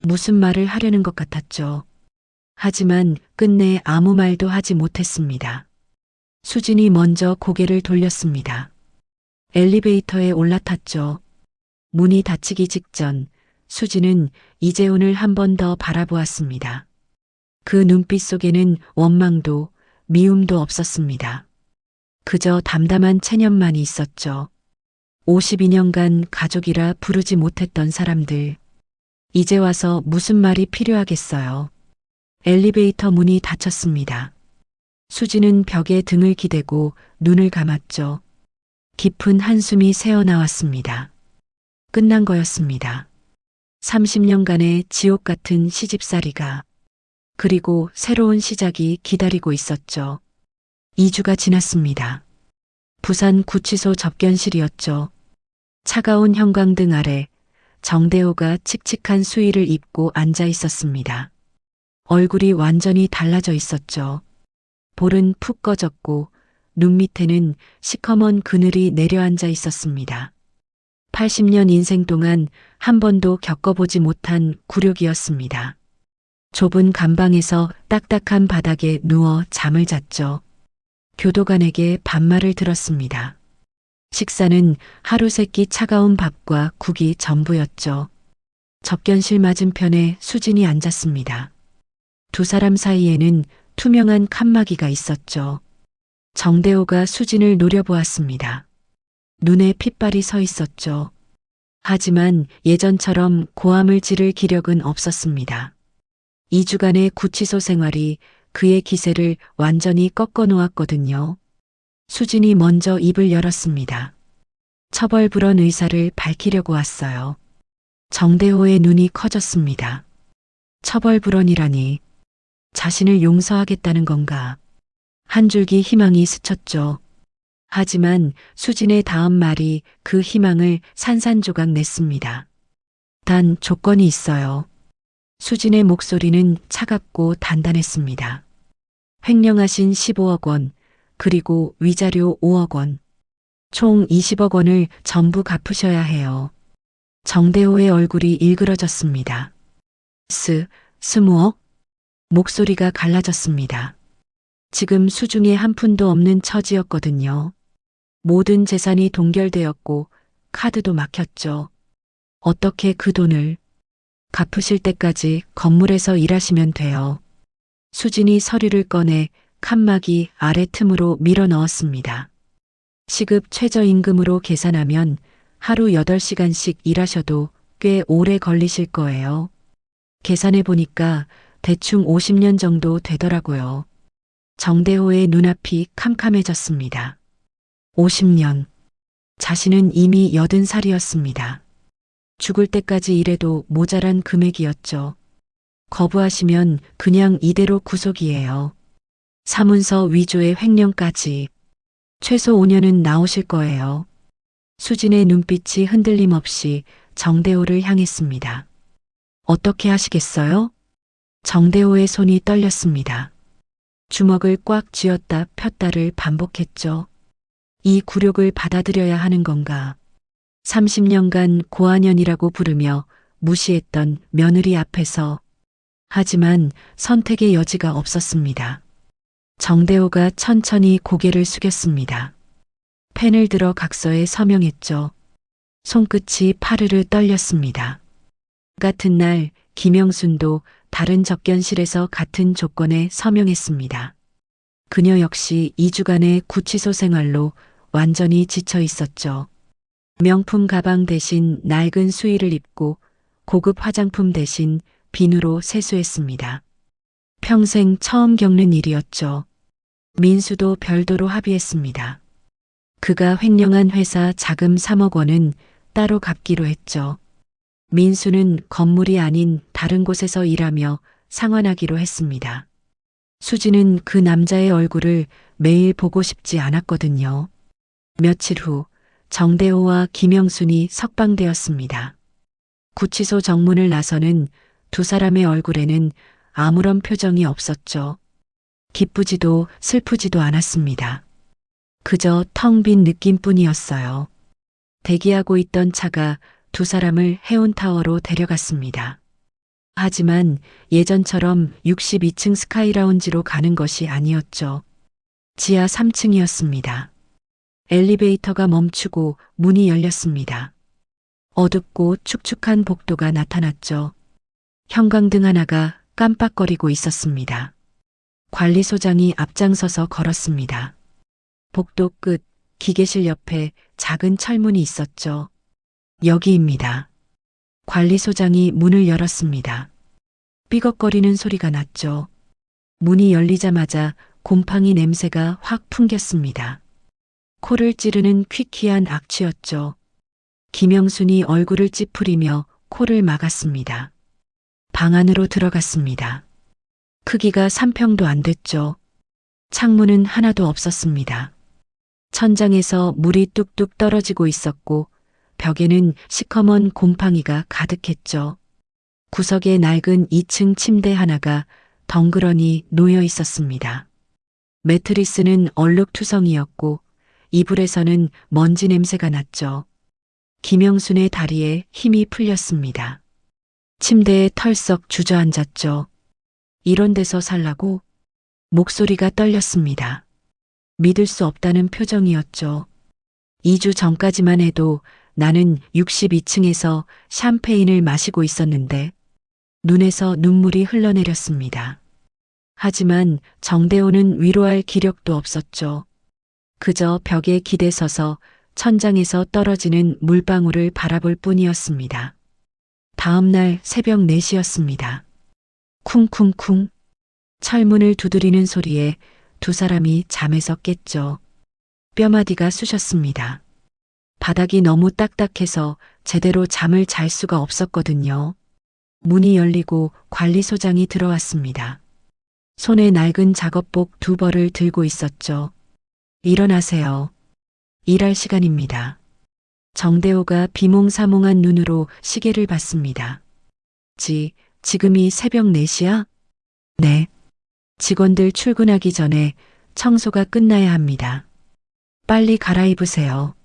무슨 말을 하려는 것 같았죠. 하지만 끝내 아무 말도 하지 못했습니다. 수진이 먼저 고개를 돌렸습니다. 엘리베이터에 올라탔죠. 문이 닫히기 직전 수진은 이재훈을 한 번 더 바라보았습니다. 그 눈빛 속에는 원망도 미움도 없었습니다. 그저 담담한 체념만이 있었죠. 52년간 가족이라 부르지 못했던 사람들. 이제 와서 무슨 말이 필요하겠어요. 엘리베이터 문이 닫혔습니다. 수진은 벽에 등을 기대고 눈을 감았죠. 깊은 한숨이 새어나왔습니다. 끝난 거였습니다. 30년간의 지옥 같은 시집살이가, 그리고 새로운 시작이 기다리고 있었죠. 2주가 지났습니다. 부산 구치소 접견실이었죠. 차가운 형광등 아래 정대호가 칙칙한 수의를 입고 앉아 있었습니다. 얼굴이 완전히 달라져 있었죠. 볼은 푹 꺼졌고 눈 밑에는 시커먼 그늘이 내려앉아 있었습니다. 80년 인생 동안 한 번도 겪어보지 못한 굴욕이었습니다. 좁은 감방에서 딱딱한 바닥에 누워 잠을 잤죠. 교도관에게 반말을 들었습니다. 식사는 하루 세끼 차가운 밥과 국이 전부였죠. 접견실 맞은편에 수진이 앉았습니다. 두 사람 사이에는 투명한 칸막이가 있었죠. 정대호가 수진을 노려보았습니다. 눈에 핏발이 서 있었죠. 하지만 예전처럼 고함을 지를 기력은 없었습니다. 2주간의 구치소 생활이 그의 기세를 완전히 꺾어 놓았거든요. 수진이 먼저 입을 열었습니다. 처벌불원 의사를 밝히려고 왔어요. 정대호의 눈이 커졌습니다. 처벌불원이라니, 자신을 용서하겠다는 건가? 한 줄기 희망이 스쳤죠. 하지만 수진의 다음 말이 그 희망을 산산조각 냈습니다. 단 조건이 있어요. 수진의 목소리는 차갑고 단단했습니다. 횡령하신 15억 원, 그리고 위자료 5억 원, 총 20억 원을 전부 갚으셔야 해요. 정대호의 얼굴이 일그러졌습니다. 20억? 목소리가 갈라졌습니다. 지금 수중에 한 푼도 없는 처지였거든요. 모든 재산이 동결되었고 카드도 막혔죠. 어떻게 그 돈을 갚으실 때까지 건물에서 일하시면 돼요. 수진이 서류를 꺼내 칸막이 아래 틈으로 밀어 넣었습니다. 시급 최저임금으로 계산하면 하루 8시간씩 일하셔도 꽤 오래 걸리실 거예요. 계산해 보니까 대충 50년 정도 되더라고요. 정대호의 눈앞이 캄캄해졌습니다. 50년. 자신은 이미 80살이었습니다. 죽을 때까지 일해도 모자란 금액이었죠. 거부하시면 그냥 이대로 구속이에요. 사문서 위조의 횡령까지. 최소 5년은 나오실 거예요. 수진의 눈빛이 흔들림 없이 정대호를 향했습니다. 어떻게 하시겠어요? 정대호의 손이 떨렸습니다. 주먹을 꽉 쥐었다 폈다를 반복했죠. 이 굴욕을 받아들여야 하는 건가? 30년간 고아년이라고 부르며 무시했던 며느리 앞에서. 하지만 선택의 여지가 없었습니다. 정대호가 천천히 고개를 숙였습니다. 펜을 들어 각서에 서명했죠. 손끝이 파르르 떨렸습니다. 같은 날 김영순도 다른 접견실에서 같은 조건에 서명했습니다. 그녀 역시 2주간의 구치소 생활로 완전히 지쳐 있었죠. 명품 가방 대신 낡은 수의를 입고 고급 화장품 대신 비누로 세수했습니다. 평생 처음 겪는 일이었죠. 민수도 별도로 합의했습니다. 그가 횡령한 회사 자금 3억 원은 따로 갚기로 했죠. 민수는 건물이 아닌 다른 곳에서 일하며 상환하기로 했습니다. 수지는 그 남자의 얼굴을 매일 보고 싶지 않았거든요. 며칠 후 정대호와 김영순이 석방되었습니다. 구치소 정문을 나서는 두 사람의 얼굴에는 아무런 표정이 없었죠. 기쁘지도 슬프지도 않았습니다. 그저 텅 빈 느낌뿐이었어요. 대기하고 있던 차가 두 사람을 해운타워로 데려갔습니다. 하지만 예전처럼 62층 스카이라운지로 가는 것이 아니었죠. 지하 3층이었습니다. 엘리베이터가 멈추고 문이 열렸습니다. 어둡고 축축한 복도가 나타났죠. 형광등 하나가 깜빡거리고 있었습니다. 관리소장이 앞장서서 걸었습니다. 복도 끝 기계실 옆에 작은 철문이 있었죠. 여기입니다. 관리소장이 문을 열었습니다. 삐걱거리는 소리가 났죠. 문이 열리자마자 곰팡이 냄새가 확 풍겼습니다. 코를 찌르는 퀴퀴한 악취였죠. 김영순이 얼굴을 찌푸리며 코를 막았습니다. 방 안으로 들어갔습니다. 크기가 3평도 안 됐죠. 창문은 하나도 없었습니다. 천장에서 물이 뚝뚝 떨어지고 있었고 벽에는 시커먼 곰팡이가 가득했죠. 구석에 낡은 2층 침대 하나가 덩그러니 놓여 있었습니다. 매트리스는 얼룩투성이었고 이불에서는 먼지 냄새가 났죠. 김영순의 다리에 힘이 풀렸습니다. 침대에 털썩 주저앉았죠. 이런 데서 살라고? 목소리가 떨렸습니다. 믿을 수 없다는 표정이었죠. 2주 전까지만 해도 나는 62층에서 샴페인을 마시고 있었는데 눈에서 눈물이 흘러내렸습니다. 하지만 정대호는 위로할 기력도 없었죠. 그저 벽에 기대서서 천장에서 떨어지는 물방울을 바라볼 뿐이었습니다. 다음 날 새벽 4시였습니다. 쿵쿵쿵 철문을 두드리는 소리에 두 사람이 잠에서 깼죠. 뼈마디가 쑤셨습니다. 바닥이 너무 딱딱해서 제대로 잠을 잘 수가 없었거든요. 문이 열리고 관리소장이 들어왔습니다. 손에 낡은 작업복 2벌을 들고 있었죠. 일어나세요. 일할 시간입니다. 정대호가 비몽사몽한 눈으로 시계를 봤습니다. 지금이 새벽 4시야? 네. 직원들 출근하기 전에 청소가 끝나야 합니다. 빨리 갈아입으세요.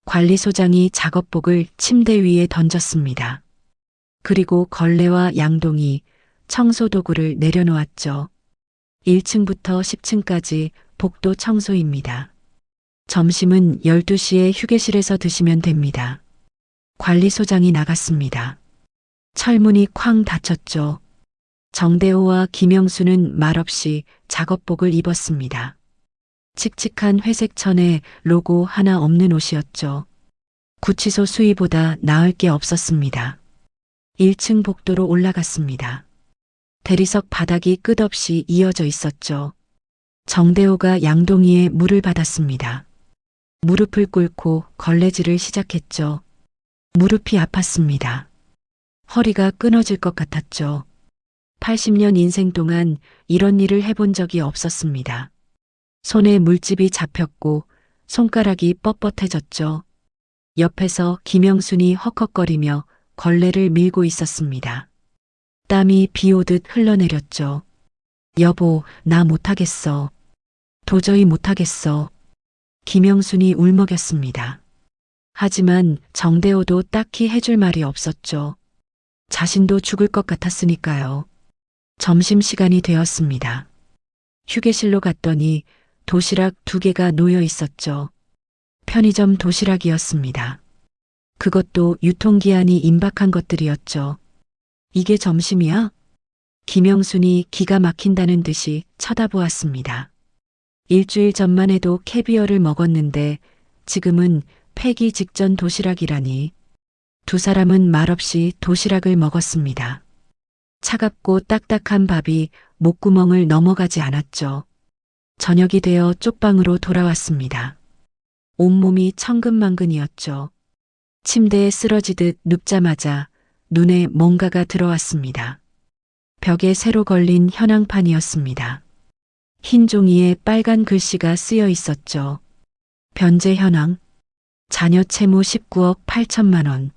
관리소장이 작업복을 침대 위에 던졌습니다. 그리고 걸레와 양동이, 청소도구를 내려놓았죠. 1층부터 10층까지 복도 청소입니다. 점심은 12시에 휴게실에서 드시면 됩니다. 관리소장이 나갔습니다. 철문이 쾅 닫혔죠. 정대호와 김영수는 말없이 작업복을 입었습니다. 칙칙한 회색 천에 로고 하나 없는 옷이었죠. 구치소 수위보다 나을 게 없었습니다. 1층 복도로 올라갔습니다. 대리석 바닥이 끝없이 이어져 있었죠. 정대호가 양동이에 물을 받았습니다. 무릎을 꿇고 걸레질을 시작했죠. 무릎이 아팠습니다. 허리가 끊어질 것 같았죠. 80년 인생 동안 이런 일을 해본 적이 없었습니다. 손에 물집이 잡혔고 손가락이 뻣뻣해졌죠. 옆에서 김영순이 헉헉거리며 걸레를 밀고 있었습니다. 땀이 비 오듯 흘러내렸죠. 여보, 나 못하겠어. 도저히 못하겠어. 김영순이 울먹였습니다. 하지만 정대호도 딱히 해줄 말이 없었죠. 자신도 죽을 것 같았으니까요. 점심시간이 되었습니다. 휴게실로 갔더니 도시락 2개가 놓여 있었죠. 편의점 도시락이었습니다. 그것도 유통기한이 임박한 것들이었죠. 이게 점심이야? 김영순이 기가 막힌다는 듯이 쳐다보았습니다. 일주일 전만 해도 캐비어를 먹었는데 지금은 폐기 직전 도시락이라니. 두 사람은 말없이 도시락을 먹었습니다. 차갑고 딱딱한 밥이 목구멍을 넘어가지 않았죠. 저녁이 되어 쪽방으로 돌아왔습니다. 온몸이 천근만근이었죠. 침대에 쓰러지듯 눕자마자 눈에 뭔가가 들어왔습니다. 벽에 새로 걸린 현황판이었습니다. 흰 종이에 빨간 글씨가 쓰여 있었죠. 변제 현황, 자녀 채무 19억 8천만 원.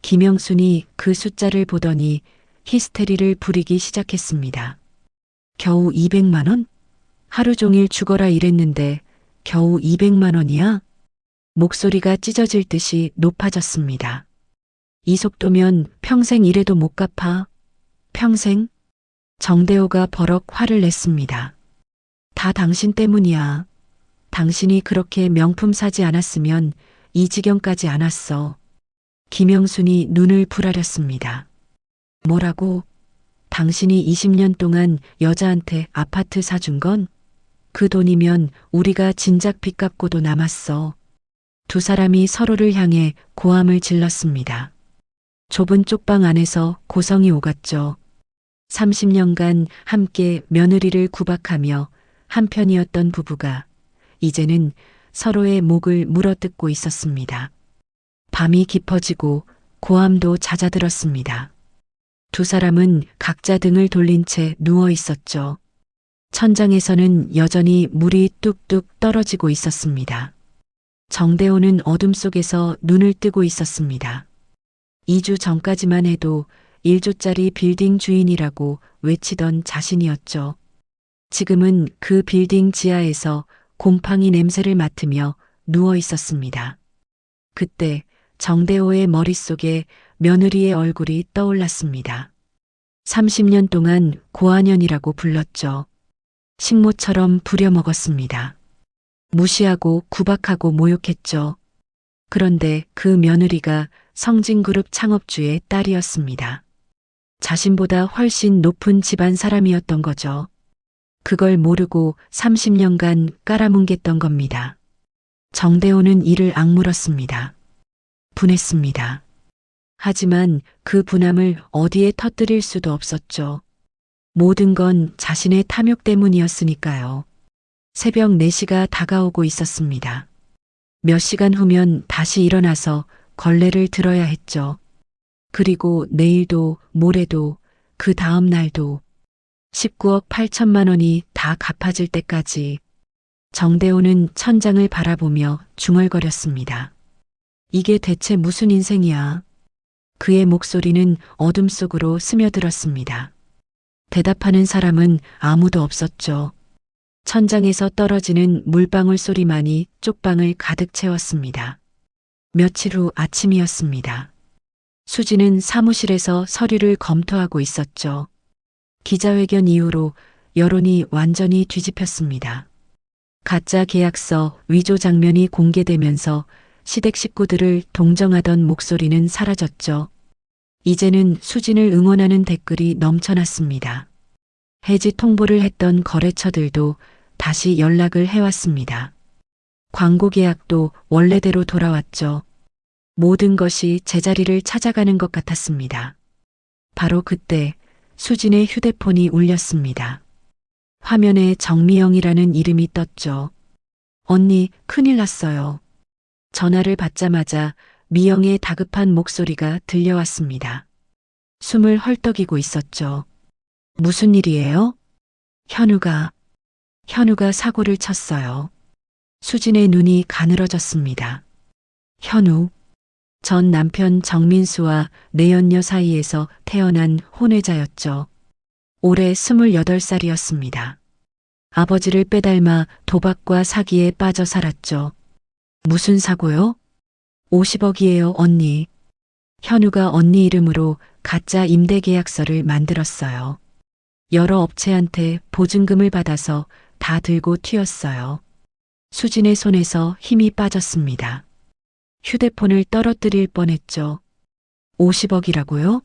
김영순이 그 숫자를 보더니 히스테리를 부리기 시작했습니다. 겨우 200만 원? 하루 종일 죽어라 일했는데 겨우 200만 원이야? 목소리가 찢어질 듯이 높아졌습니다. 이 속도면 평생 일해도 못 갚아. 평생? 정대호가 버럭 화를 냈습니다. 다 당신 때문이야. 당신이 그렇게 명품 사지 않았으면 이 지경까지 안 왔어. 김영순이 눈을 부라렸습니다. 뭐라고? 당신이 20년 동안 여자한테 아파트 사준 건? 그 돈이면 우리가 진작 빚 갚고도 남았어. 두 사람이 서로를 향해 고함을 질렀습니다. 좁은 쪽방 안에서 고성이 오갔죠. 30년간 함께 며느리를 구박하며 한편이었던 부부가 이제는 서로의 목을 물어뜯고 있었습니다. 밤이 깊어지고 고함도 잦아들었습니다. 두 사람은 각자 등을 돌린 채 누워 있었죠. 천장에서는 여전히 물이 뚝뚝 떨어지고 있었습니다. 정대호는 어둠 속에서 눈을 뜨고 있었습니다. 2주 전까지만 해도 1조짜리 빌딩 주인이라고 외치던 자신이었죠. 지금은 그 빌딩 지하에서 곰팡이 냄새를 맡으며 누워 있었습니다. 그때 정대호의 머릿속에 며느리의 얼굴이 떠올랐습니다. 30년 동안 고아년이라고 불렀죠. 식모처럼 부려먹었습니다. 무시하고 구박하고 모욕했죠. 그런데 그 며느리가 성진그룹 창업주의 딸이었습니다. 자신보다 훨씬 높은 집안 사람이었던 거죠. 그걸 모르고 30년간 깔아뭉갰던 겁니다. 정대호는 이를 악물었습니다. 분했습니다. 하지만 그 분함을 어디에 터뜨릴 수도 없었죠. 모든 건 자신의 탐욕 때문이었으니까요. 새벽 4시가 다가오고 있었습니다. 몇 시간 후면 다시 일어나서 걸레를 들어야 했죠. 그리고 내일도 모레도 그 다음 날도 19억 8천만 원이 다 갚아질 때까지 정대호는 천장을 바라보며 중얼거렸습니다. 이게 대체 무슨 인생이야? 그의 목소리는 어둠 속으로 스며들었습니다. 대답하는 사람은 아무도 없었죠. 천장에서 떨어지는 물방울 소리만이 쪽방을 가득 채웠습니다. 며칠 후 아침이었습니다. 수지는 사무실에서 서류를 검토하고 있었죠. 기자회견 이후로 여론이 완전히 뒤집혔습니다. 가짜 계약서 위조 장면이 공개되면서 시댁 식구들을 동정하던 목소리는 사라졌죠. 이제는 수진을 응원하는 댓글이 넘쳐났습니다. 해지 통보를 했던 거래처들도 다시 연락을 해왔습니다. 광고 계약도 원래대로 돌아왔죠. 모든 것이 제자리를 찾아가는 것 같았습니다. 바로 그때 수진의 휴대폰이 울렸습니다. 화면에 정미영이라는 이름이 떴죠. 언니, 큰일 났어요. 전화를 받자마자 미영의 다급한 목소리가 들려왔습니다. 숨을 헐떡이고 있었죠. 무슨 일이에요? 현우가 사고를 쳤어요. 수진의 눈이 가늘어졌습니다. 현우, 전 남편 정민수와 내연녀 사이에서 태어난 혼외자였죠. 올해 28살이었습니다. 아버지를 빼닮아 도박과 사기에 빠져 살았죠. 무슨 사고요? 50억이에요, 언니. 현우가 언니 이름으로 가짜 임대계약서를 만들었어요. 여러 업체한테 보증금을 받아서 다 들고 튀었어요. 수진의 손에서 힘이 빠졌습니다. 휴대폰을 떨어뜨릴 뻔했죠. 50억이라고요?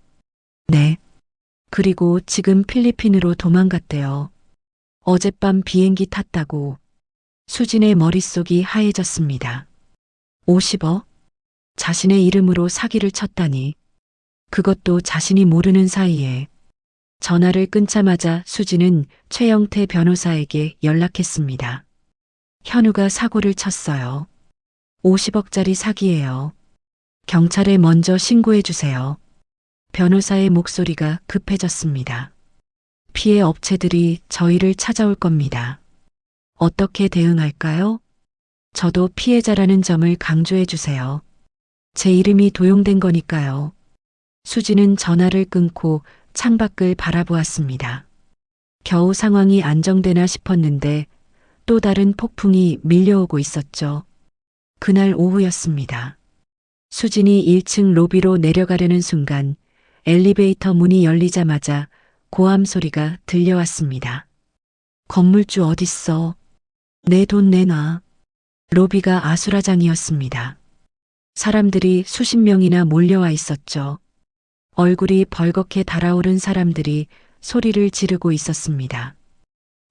네. 그리고 지금 필리핀으로 도망갔대요. 어젯밤 비행기 탔다고. 수진의 머릿속이 하얘졌습니다. 50억? 자신의 이름으로 사기를 쳤다니. 그것도 자신이 모르는 사이에. 전화를 끊자마자 수지는 최영태 변호사에게 연락했습니다. 현우가 사고를 쳤어요. 50억짜리 사기예요. 경찰에 먼저 신고해 주세요. 변호사의 목소리가 급해졌습니다. 피해 업체들이 저희를 찾아올 겁니다. 어떻게 대응할까요? 저도 피해자라는 점을 강조해 주세요. 제 이름이 도용된 거니까요. 수지는 전화를 끊고 창밖을 바라보았습니다. 겨우 상황이 안정되나 싶었는데 또 다른 폭풍이 밀려오고 있었죠. 그날 오후였습니다. 수진이 1층 로비로 내려가려는 순간 엘리베이터 문이 열리자마자 고함 소리가 들려왔습니다. 건물주 어딨어? 내 돈 내놔. 로비가 아수라장이었습니다. 사람들이 수십 명이나 몰려와 있었죠. 얼굴이 벌겋게 달아오른 사람들이 소리를 지르고 있었습니다.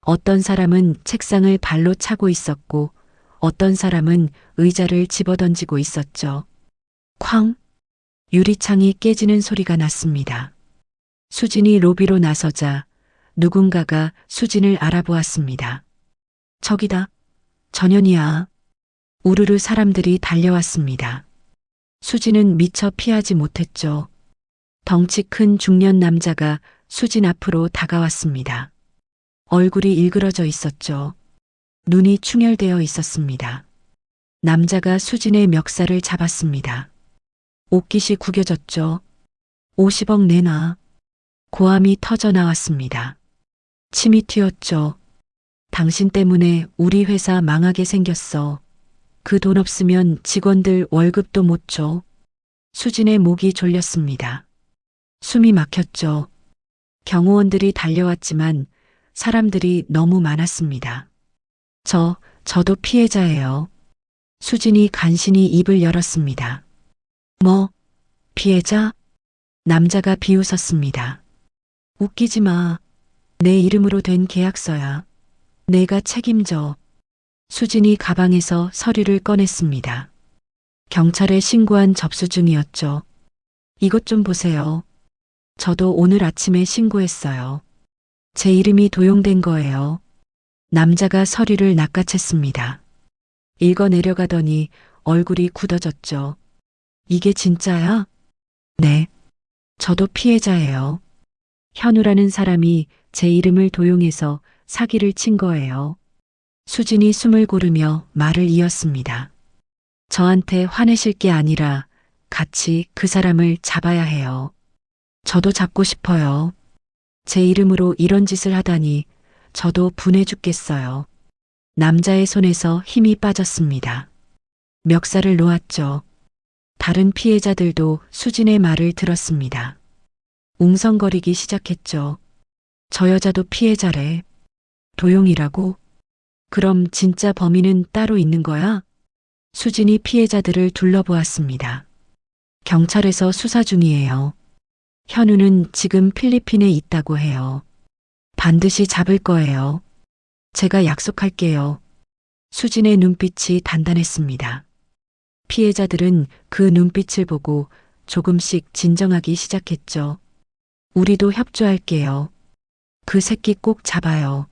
어떤 사람은 책상을 발로 차고 있었고 어떤 사람은 의자를 집어던지고 있었죠. 쾅! 유리창이 깨지는 소리가 났습니다. 수진이 로비로 나서자 누군가가 수진을 알아보았습니다. 저기다. 전현이야. 우르르 사람들이 달려왔습니다. 수진은 미처 피하지 못했죠. 덩치 큰 중년 남자가 수진 앞으로 다가왔습니다. 얼굴이 일그러져 있었죠. 눈이 충혈되어 있었습니다. 남자가 수진의 멱살을 잡았습니다. 옷깃이 구겨졌죠. 50억 내놔. 고함이 터져 나왔습니다. 침이 튀었죠. 당신 때문에 우리 회사 망하게 생겼어. 그 돈 없으면 직원들 월급도 못 줘. 수진의 목이 졸렸습니다. 숨이 막혔죠. 경호원들이 달려왔지만 사람들이 너무 많았습니다. 저도 피해자예요. 수진이 간신히 입을 열었습니다. 뭐, 피해자? 남자가 비웃었습니다. 웃기지 마. 내 이름으로 된 계약서야. 내가 책임져. 수진이 가방에서 서류를 꺼냈습니다. 경찰에 신고한 접수증이었죠. 이것 좀 보세요. 저도 오늘 아침에 신고했어요. 제 이름이 도용된 거예요. 남자가 서류를 낚아챘습니다. 읽어 내려가더니 얼굴이 굳어졌죠. 이게 진짜야? 네. 저도 피해자예요. 현우라는 사람이 제 이름을 도용해서 사기를 친 거예요. 수진이 숨을 고르며 말을 이었습니다. 저한테 화내실 게 아니라 같이 그 사람을 잡아야 해요. 저도 잡고 싶어요. 제 이름으로 이런 짓을 하다니 저도 분해 죽겠어요. 남자의 손에서 힘이 빠졌습니다. 멱살을 놓았죠. 다른 피해자들도 수진의 말을 들었습니다. 웅성거리기 시작했죠. 저 여자도 피해자래. 도용이라고? 그럼 진짜 범인은 따로 있는 거야? 수진이 피해자들을 둘러보았습니다. 경찰에서 수사 중이에요. 현우는 지금 필리핀에 있다고 해요. 반드시 잡을 거예요. 제가 약속할게요. 수진의 눈빛이 단단했습니다. 피해자들은 그 눈빛을 보고 조금씩 진정하기 시작했죠. 우리도 협조할게요. 그 새끼 꼭 잡아요.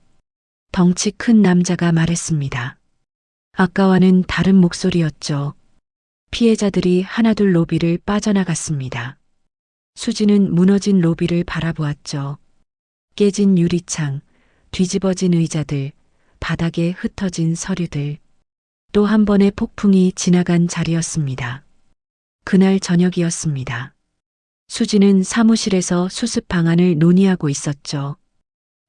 덩치 큰 남자가 말했습니다. 아까와는 다른 목소리였죠. 피해자들이 하나둘 로비를 빠져나갔습니다. 수지는 무너진 로비를 바라보았죠. 깨진 유리창, 뒤집어진 의자들, 바닥에 흩어진 서류들. 또 한 번의 폭풍이 지나간 자리였습니다. 그날 저녁이었습니다. 수지는 사무실에서 수습 방안을 논의하고 있었죠.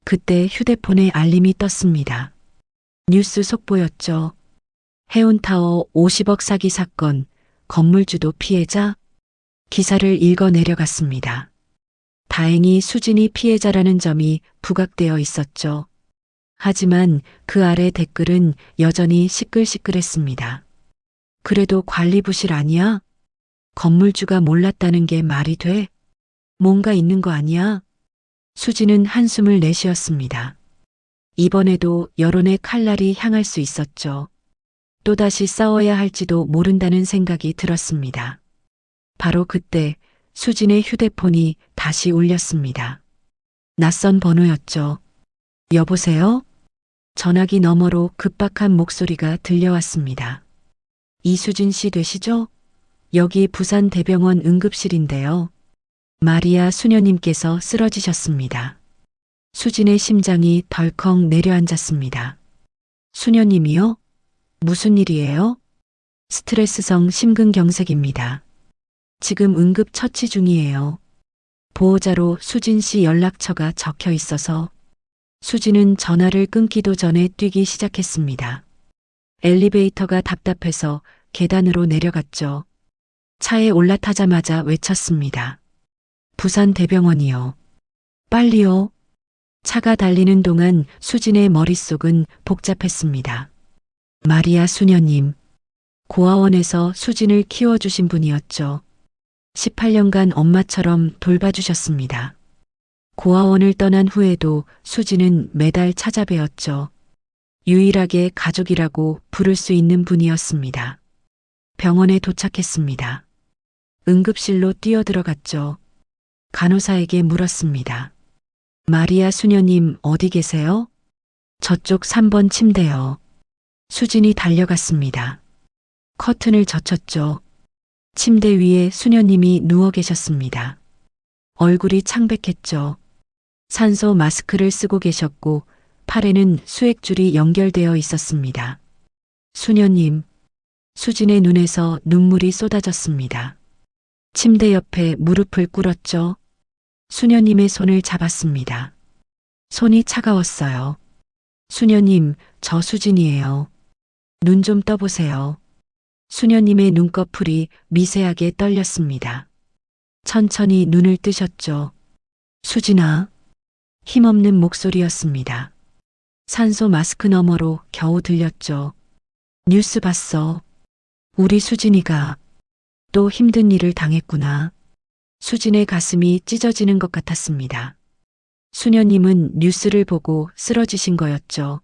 그때 휴대폰에 알림이 떴습니다. 뉴스 속보였죠. 해운타워 50억 사기 사건, 건물주도 피해자? 기사를 읽어 내려갔습니다. 다행히 수진이 피해자라는 점이 부각되어 있었죠. 하지만 그 아래 댓글은 여전히 시끌시끌했습니다. 그래도 관리부실 아니야? 건물주가 몰랐다는 게 말이 돼? 뭔가 있는 거 아니야? 수지는 한숨을 내쉬었습니다. 이번에도 여론의 칼날이 향할 수 있었죠. 또다시 싸워야 할지도 모른다는 생각이 들었습니다. 바로 그때 수진의 휴대폰이 다시 울렸습니다. 낯선 번호였죠. 여보세요? 전화기 너머로 급박한 목소리가 들려왔습니다. 이수진 씨 되시죠? 여기 부산 대병원 응급실인데요. 마리아 수녀님께서 쓰러지셨습니다. 수진의 심장이 덜컥 내려앉았습니다. 수녀님이요? 무슨 일이에요? 스트레스성 심근경색입니다. 지금 응급 처치 중이에요. 보호자로 수진 씨 연락처가 적혀 있어서 수진은 전화를 끊기도 전에 뛰기 시작했습니다. 엘리베이터가 답답해서 계단으로 내려갔죠. 차에 올라타자마자 외쳤습니다. 부산 대병원이요. 빨리요. 차가 달리는 동안 수진의 머릿속은 복잡했습니다. 마리아 수녀님, 고아원에서 수진을 키워주신 분이었죠. 18년간 엄마처럼 돌봐주셨습니다. 고아원을 떠난 후에도 수진은 매달 찾아뵈었죠. 유일하게 가족이라고 부를 수 있는 분이었습니다. 병원에 도착했습니다. 응급실로 뛰어들어갔죠. 간호사에게 물었습니다. 마리아 수녀님 어디 계세요? 저쪽 3번 침대요. 수진이 달려갔습니다. 커튼을 젖혔죠. 침대 위에 수녀님이 누워 계셨습니다. 얼굴이 창백했죠. 산소 마스크를 쓰고 계셨고 팔에는 수액줄이 연결되어 있었습니다. 수녀님, 수진의 눈에서 눈물이 쏟아졌습니다. 침대 옆에 무릎을 꿇었죠. 수녀님의 손을 잡았습니다. 손이 차가웠어요. 수녀님, 저 수진이에요. 눈 좀 떠보세요. 수녀님의 눈꺼풀이 미세하게 떨렸습니다. 천천히 눈을 뜨셨죠. 수진아. 힘없는 목소리였습니다. 산소 마스크 너머로 겨우 들렸죠. 뉴스 봤어. 우리 수진이가 또 힘든 일을 당했구나. 수진의 가슴이 찢어지는 것 같았습니다. 수녀님은 뉴스를 보고 쓰러지신 거였죠.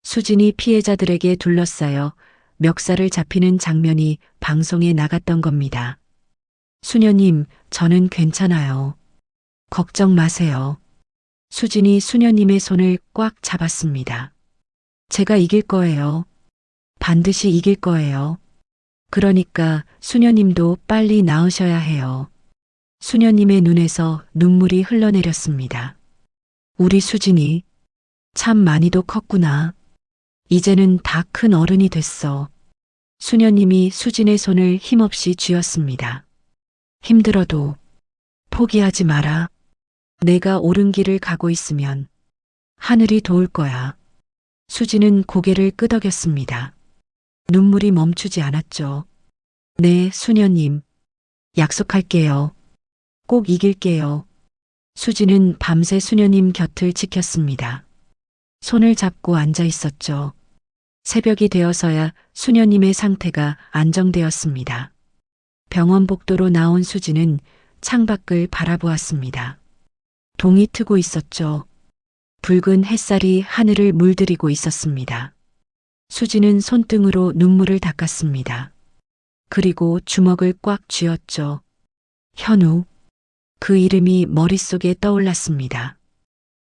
수진이 피해자들에게 둘러싸여 멱살을 잡히는 장면이 방송에 나갔던 겁니다. 수녀님, 저는 괜찮아요. 걱정 마세요. 수진이 수녀님의 손을 꽉 잡았습니다. 제가 이길 거예요. 반드시 이길 거예요. 그러니까 수녀님도 빨리 나으셔야 해요. 수녀님의 눈에서 눈물이 흘러내렸습니다. 우리 수진이 참 많이도 컸구나. 이제는 다 큰 어른이 됐어. 수녀님이 수진의 손을 힘없이 쥐었습니다. 힘들어도 포기하지 마라. 내가 옳은 길을 가고 있으면 하늘이 도울 거야. 수진은 고개를 끄덕였습니다. 눈물이 멈추지 않았죠. 네, 수녀님. 약속할게요. 꼭 이길게요. 수진은 밤새 수녀님 곁을 지켰습니다. 손을 잡고 앉아 있었죠. 새벽이 되어서야 수녀님의 상태가 안정되었습니다. 병원 복도로 나온 수진은 창밖을 바라보았습니다. 동이 트고 있었죠. 붉은 햇살이 하늘을 물들이고 있었습니다. 수진은 손등으로 눈물을 닦았습니다. 그리고 주먹을 꽉 쥐었죠. 현우. 그 이름이 머릿속에 떠올랐습니다.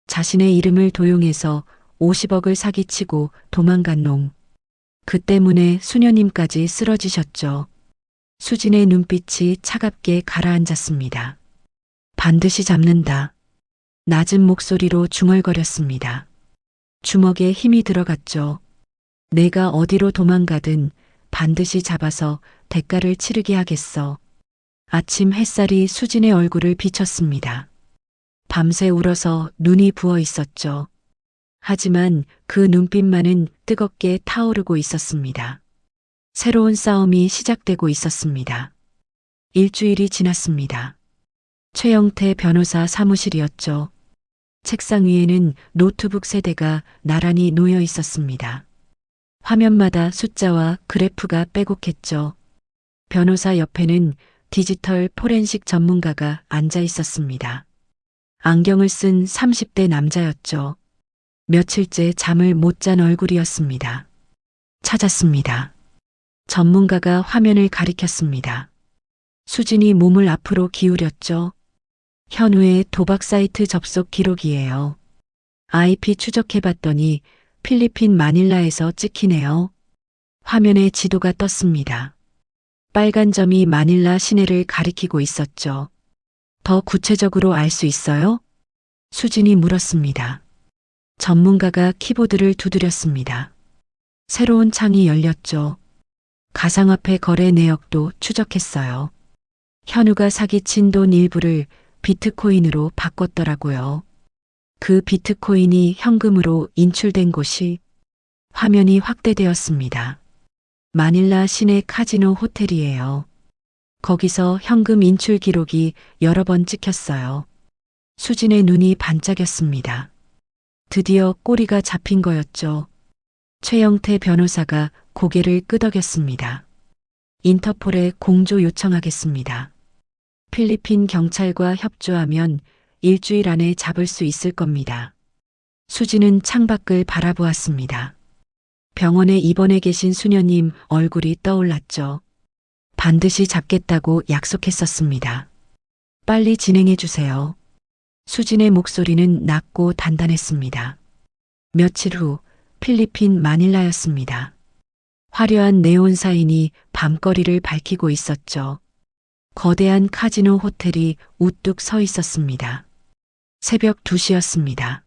자신의 이름을 도용해서 50억을 사기치고 도망간 놈. 그 때문에 수녀님까지 쓰러지셨죠. 수진의 눈빛이 차갑게 가라앉았습니다. 반드시 잡는다. 낮은 목소리로 중얼거렸습니다. 주먹에 힘이 들어갔죠. 내가 어디로 도망가든 반드시 잡아서 대가를 치르게 하겠어. 아침 햇살이 수진의 얼굴을 비쳤습니다. 밤새 울어서 눈이 부어 있었죠. 하지만 그 눈빛만은 뜨겁게 타오르고 있었습니다. 새로운 싸움이 시작되고 있었습니다. 일주일이 지났습니다. 최영태 변호사 사무실이었죠. 책상 위에는 노트북 세대가 나란히 놓여 있었습니다. 화면마다 숫자와 그래프가 빼곡했죠. 변호사 옆에는 디지털 포렌식 전문가가 앉아 있었습니다. 안경을 쓴 30대 남자였죠. 며칠째 잠을 못 잔 얼굴이었습니다. 찾았습니다. 전문가가 화면을 가리켰습니다. 수진이 몸을 앞으로 기울였죠. 현우의 도박 사이트 접속 기록이에요. IP 추적해봤더니 필리핀 마닐라에서 찍히네요. 화면에 지도가 떴습니다. 빨간 점이 마닐라 시내를 가리키고 있었죠. 더 구체적으로 알 수 있어요? 수진이 물었습니다. 전문가가 키보드를 두드렸습니다. 새로운 창이 열렸죠. 가상화폐 거래 내역도 추적했어요. 현우가 사기친 돈 일부를 비트코인으로 바꿨더라고요. 그 비트코인이 현금으로 인출된 곳이 화면이 확대되었습니다. 마닐라 시내 카지노 호텔이에요. 거기서 현금 인출 기록이 여러 번 찍혔어요. 수진의 눈이 반짝였습니다. 드디어 꼬리가 잡힌 거였죠. 최영태 변호사가 고개를 끄덕였습니다. 인터폴에 공조 요청하겠습니다. 필리핀 경찰과 협조하면 일주일 안에 잡을 수 있을 겁니다. 수진은 창밖을 바라보았습니다. 병원에 입원해 계신 수녀님 얼굴이 떠올랐죠. 반드시 잡겠다고 약속했었습니다. 빨리 진행해 주세요. 수진의 목소리는 낮고 단단했습니다. 며칠 후 필리핀 마닐라였습니다. 화려한 네온 사인이 밤거리를 밝히고 있었죠. 거대한 카지노 호텔이 우뚝 서 있었습니다. 새벽 2시였습니다.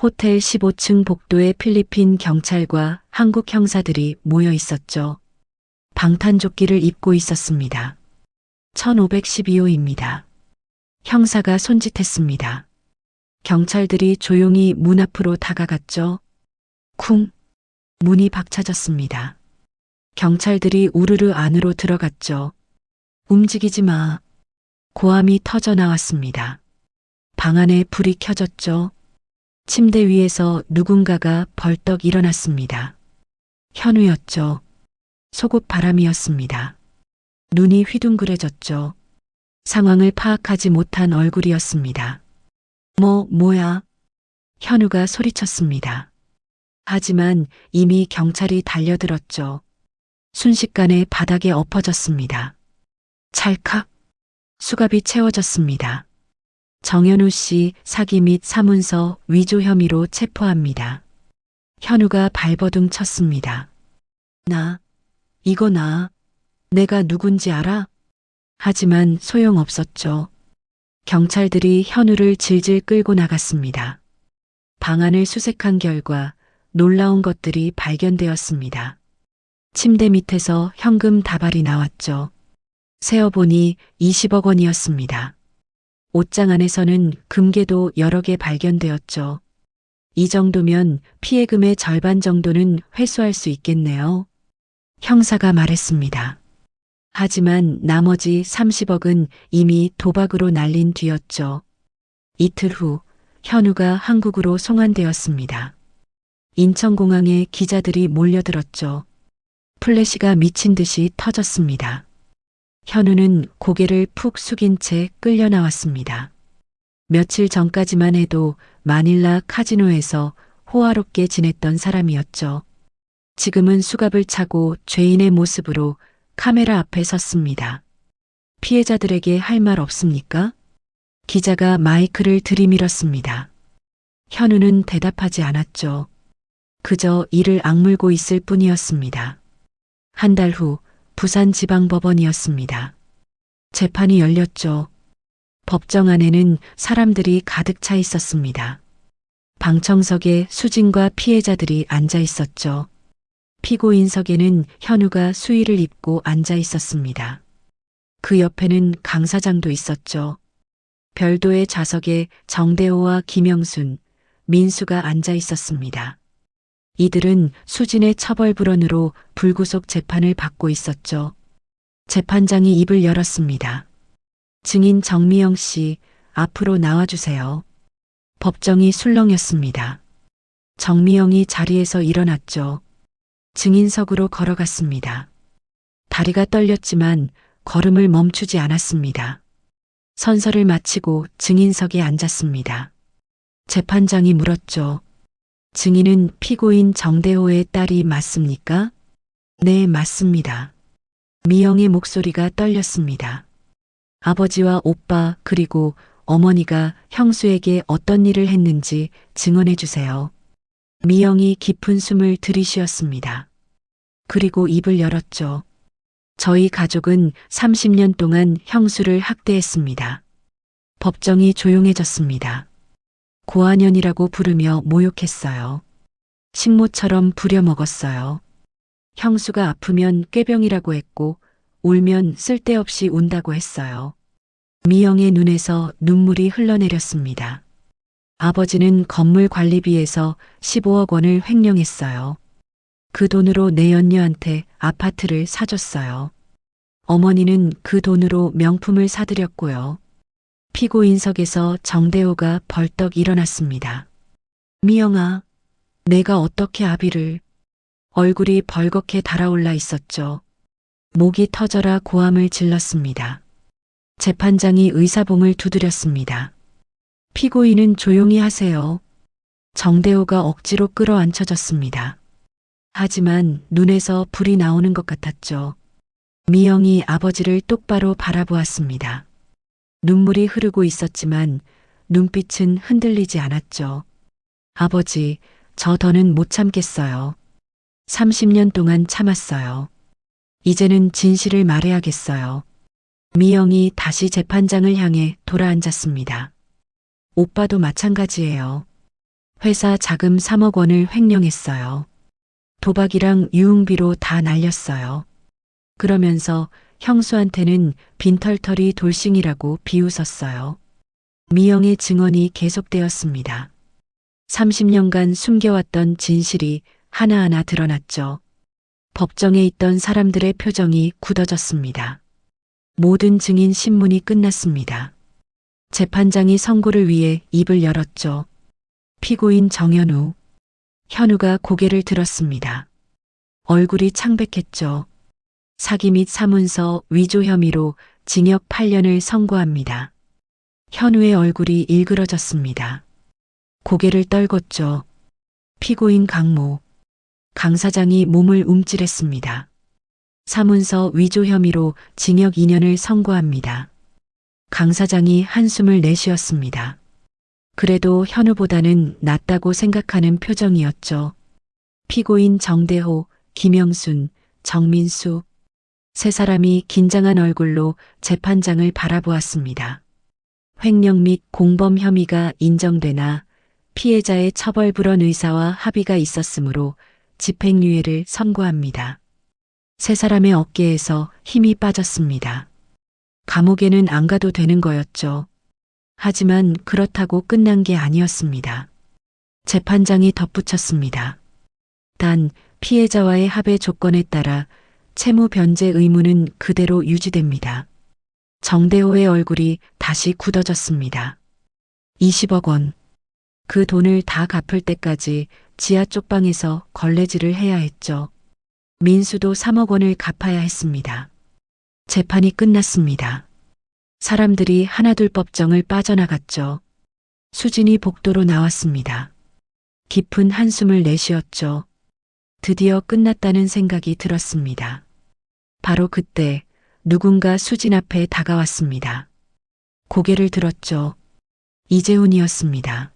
호텔 15층 복도에 필리핀 경찰과 한국 형사들이 모여 있었죠. 방탄조끼를 입고 있었습니다. 1512호입니다. 형사가 손짓했습니다. 경찰들이 조용히 문 앞으로 다가갔죠. 쿵! 문이 박차졌습니다. 경찰들이 우르르 안으로 들어갔죠. 움직이지 마. 고함이 터져 나왔습니다. 방 안에 불이 켜졌죠. 침대 위에서 누군가가 벌떡 일어났습니다. 현우였죠. 속옷 바람이었습니다. 눈이 휘둥그레졌죠. 상황을 파악하지 못한 얼굴이었습니다. 뭐야? 현우가 소리쳤습니다. 하지만 이미 경찰이 달려들었죠. 순식간에 바닥에 엎어졌습니다. 찰칵! 수갑이 채워졌습니다. 정현우 씨 사기 및 사문서 위조 혐의로 체포합니다. 현우가 발버둥 쳤습니다. 이거 나. 내가 누군지 알아? 하지만 소용없었죠. 경찰들이 현우를 질질 끌고 나갔습니다. 방 안을 수색한 결과 놀라운 것들이 발견되었습니다. 침대 밑에서 현금 다발이 나왔죠. 세어보니 20억 원이었습니다. 옷장 안에서는 금괴도 여러 개 발견되었죠. 이 정도면 피해금의 절반 정도는 회수할 수 있겠네요. 형사가 말했습니다. 하지만 나머지 30억은 이미 도박으로 날린 뒤였죠. 이틀 후 현우가 한국으로 송환되었습니다. 인천공항에 기자들이 몰려들었죠. 플래시가 미친 듯이 터졌습니다. 현우는 고개를 푹 숙인 채 끌려 나왔습니다. 며칠 전까지만 해도 마닐라 카지노에서 호화롭게 지냈던 사람이었죠. 지금은 수갑을 차고 죄인의 모습으로 카메라 앞에 섰습니다. 피해자들에게 할 말 없습니까? 기자가 마이크를 들이밀었습니다. 현우는 대답하지 않았죠. 그저 이를 악물고 있을 뿐이었습니다. 한 달 후 부산지방법원이었습니다. 재판이 열렸죠. 법정 안에는 사람들이 가득 차 있었습니다. 방청석에 수진과 피해자들이 앉아 있었죠. 피고인석에는 현우가 수의를 입고 앉아 있었습니다. 그 옆에는 강 사장도 있었죠. 별도의 좌석에 정대호와 김영순, 민수가 앉아 있었습니다. 이들은 수진의 처벌 불원으로 불구속 재판을 받고 있었죠. 재판장이 입을 열었습니다. 증인 정미영 씨, 앞으로 나와주세요. 법정이 술렁였습니다. 정미영이 자리에서 일어났죠. 증인석으로 걸어갔습니다. 다리가 떨렸지만 걸음을 멈추지 않았습니다. 선서를 마치고 증인석에 앉았습니다. 재판장이 물었죠. 증인은 피고인 정대호의 딸이 맞습니까? 네, 맞습니다. 미영의 목소리가 떨렸습니다. 아버지와 오빠 그리고 어머니가 형수에게 어떤 일을 했는지 증언해 주세요. 미영이 깊은 숨을 들이쉬었습니다. 그리고 입을 열었죠. 저희 가족은 30년 동안 형수를 학대했습니다. 법정이 조용해졌습니다. 고아년이라고 부르며 모욕했어요. 식모처럼 부려먹었어요. 형수가 아프면 꾀병이라고 했고 울면 쓸데없이 운다고 했어요. 미영의 눈에서 눈물이 흘러내렸습니다. 아버지는 건물 관리비에서 15억 원을 횡령했어요. 그 돈으로 내연녀한테 아파트를 사줬어요. 어머니는 그 돈으로 명품을 사드렸고요. 피고인석에서 정대호가 벌떡 일어났습니다. 미영아, 내가 어떻게 아비를... 얼굴이 벌겋게 달아올라 있었죠. 목이 터져라 고함을 질렀습니다. 재판장이 의사봉을 두드렸습니다. 피고인은 조용히 하세요. 정대호가 억지로 끌어안혀졌습니다. 하지만 눈에서 불이 나오는 것 같았죠. 미영이 아버지를 똑바로 바라보았습니다. 눈물이 흐르고 있었지만 눈빛은 흔들리지 않았죠. 아버지, 저 더는 못 참겠어요. 30년 동안 참았어요. 이제는 진실을 말해야겠어요. 미영이 다시 재판장을 향해 돌아앉았습니다. 오빠도 마찬가지예요. 회사 자금 3억 원을 횡령했어요. 도박이랑 유흥비로 다 날렸어요. 그러면서 형수한테는 빈털터리 돌싱이라고 비웃었어요. 미영의 증언이 계속되었습니다. 30년간 숨겨왔던 진실이 하나하나 드러났죠. 법정에 있던 사람들의 표정이 굳어졌습니다. 모든 증인 신문이 끝났습니다. 재판장이 선고를 위해 입을 열었죠. 피고인 정현우. 현우가 고개를 들었습니다. 얼굴이 창백했죠. 사기 및 사문서 위조 혐의로 징역 8년을 선고합니다. 현우의 얼굴이 일그러졌습니다. 고개를 떨궜죠. 피고인 강모. 강 사장이 몸을 움찔했습니다. 사문서 위조 혐의로 징역 2년을 선고합니다. 강 사장이 한숨을 내쉬었습니다. 그래도 현우보다는 낫다고 생각하는 표정이었죠. 피고인 정대호, 김영순, 정민수. 세 사람이 긴장한 얼굴로 재판장을 바라보았습니다. 횡령 및 공범 혐의가 인정되나 피해자의 처벌 불원 의사와 합의가 있었으므로 집행유예를 선고합니다. 세 사람의 어깨에서 힘이 빠졌습니다. 감옥에는 안 가도 되는 거였죠. 하지만 그렇다고 끝난 게 아니었습니다. 재판장이 덧붙였습니다. 단 피해자와의 합의 조건에 따라 채무 변제 의무는 그대로 유지됩니다. 정대호의 얼굴이 다시 굳어졌습니다. 20억 원. 그 돈을 다 갚을 때까지 지하 쪽방에서 걸레질을 해야 했죠. 민수도 3억 원을 갚아야 했습니다. 재판이 끝났습니다. 사람들이 하나둘 법정을 빠져나갔죠. 수진이 복도로 나왔습니다. 깊은 한숨을 내쉬었죠. 드디어 끝났다는 생각이 들었습니다. 바로 그때 누군가 수진 앞에 다가왔습니다. 고개를 들었죠. 이재훈이었습니다.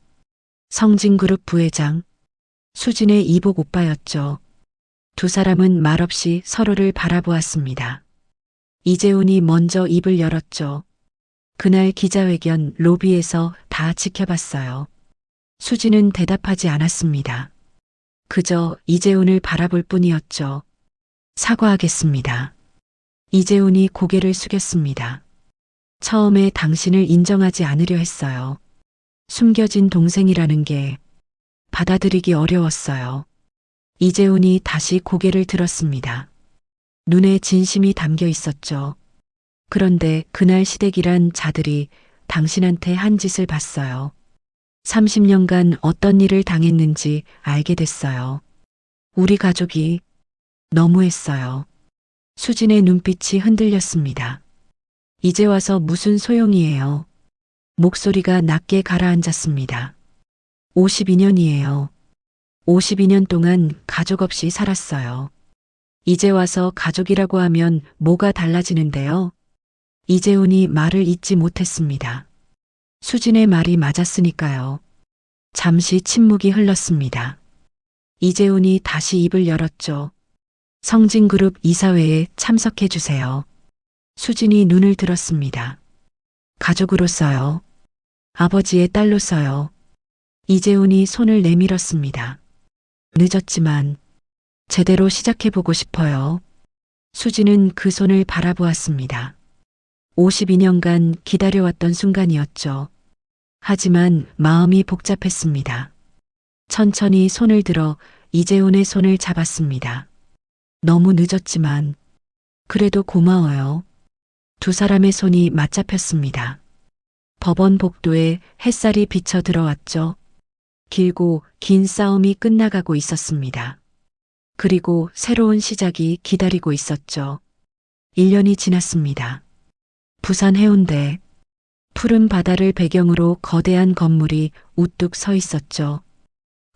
성진그룹 부회장. 수진의 이복 오빠였죠. 두 사람은 말없이 서로를 바라보았습니다. 이재훈이 먼저 입을 열었죠. 그날 기자회견 로비에서 다 지켜봤어요. 수진은 대답하지 않았습니다. 그저 이재훈을 바라볼 뿐이었죠. 사과하겠습니다. 이재훈이 고개를 숙였습니다. 처음에 당신을 인정하지 않으려 했어요. 숨겨진 동생이라는 게 받아들이기 어려웠어요. 이재훈이 다시 고개를 들었습니다. 눈에 진심이 담겨 있었죠. 그런데 그날 시댁이란 자들이 당신한테 한 짓을 봤어요. 30년간 어떤 일을 당했는지 알게 됐어요. 우리 가족이 너무했어요. 수진의 눈빛이 흔들렸습니다. 이제 와서 무슨 소용이에요. 목소리가 낮게 가라앉았습니다. 52년이에요. 52년 동안 가족 없이 살았어요. 이제 와서 가족이라고 하면 뭐가 달라지는데요? 이재훈이 말을 잇지 못했습니다. 수진의 말이 맞았으니까요. 잠시 침묵이 흘렀습니다. 이재훈이 다시 입을 열었죠. 성진그룹 이사회에 참석해 주세요. 수진이 눈을 들었습니다. 가족으로서요. 아버지의 딸로서요. 이재훈이 손을 내밀었습니다. 늦었지만 제대로 시작해보고 싶어요. 수진은 그 손을 바라보았습니다. 52년간 기다려왔던 순간이었죠. 하지만 마음이 복잡했습니다. 천천히 손을 들어 이재훈의 손을 잡았습니다. 너무 늦었지만 그래도 고마워요. 두 사람의 손이 맞잡혔습니다. 법원 복도에 햇살이 비쳐 들어왔죠. 길고 긴 싸움이 끝나가고 있었습니다. 그리고 새로운 시작이 기다리고 있었죠. 1년이 지났습니다. 부산 해운대. 푸른 바다를 배경으로 거대한 건물이 우뚝 서 있었죠.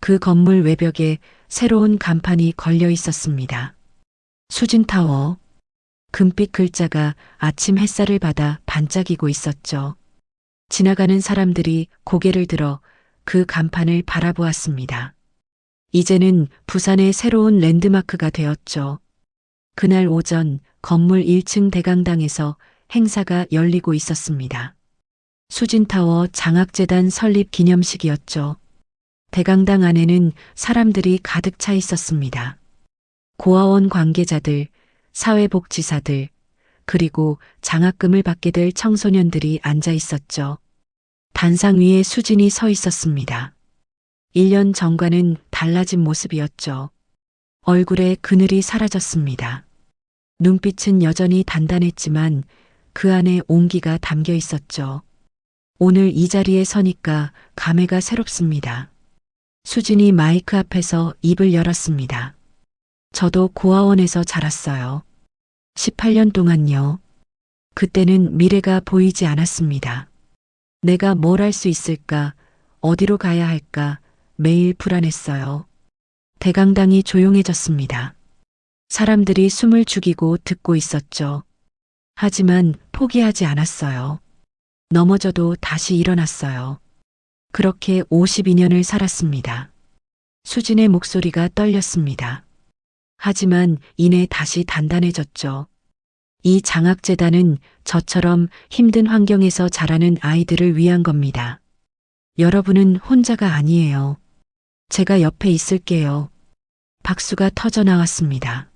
그 건물 외벽에 새로운 간판이 걸려 있었습니다. 수진타워. 금빛 글자가 아침 햇살을 받아 반짝이고 있었죠. 지나가는 사람들이 고개를 들어 그 간판을 바라보았습니다. 이제는 부산의 새로운 랜드마크가 되었죠. 그날 오전 건물 1층 대강당에서 행사가 열리고 있었습니다. 수진타워 장학재단 설립 기념식이었죠. 대강당 안에는 사람들이 가득 차 있었습니다. 고아원 관계자들, 사회복지사들, 그리고 장학금을 받게 될 청소년들이 앉아 있었죠. 단상 위에 수진이 서 있었습니다. 1년 전과는 달라진 모습이었죠. 얼굴에 그늘이 사라졌습니다. 눈빛은 여전히 단단했지만 그 안에 온기가 담겨 있었죠. 오늘 이 자리에 서니까 감회가 새롭습니다. 수진이 마이크 앞에서 입을 열었습니다. 저도 고아원에서 자랐어요. 18년 동안요. 그때는 미래가 보이지 않았습니다. 내가 뭘 할 수 있을까, 어디로 가야 할까, 매일 불안했어요. 대강당이 조용해졌습니다. 사람들이 숨을 죽이고 듣고 있었죠. 하지만 포기하지 않았어요. 넘어져도 다시 일어났어요. 그렇게 52년을 살았습니다. 수진의 목소리가 떨렸습니다. 하지만 이내 다시 단단해졌죠. 이 장학재단은 저처럼 힘든 환경에서 자라는 아이들을 위한 겁니다. 여러분은 혼자가 아니에요. 제가 옆에 있을게요. 박수가 터져 나왔습니다.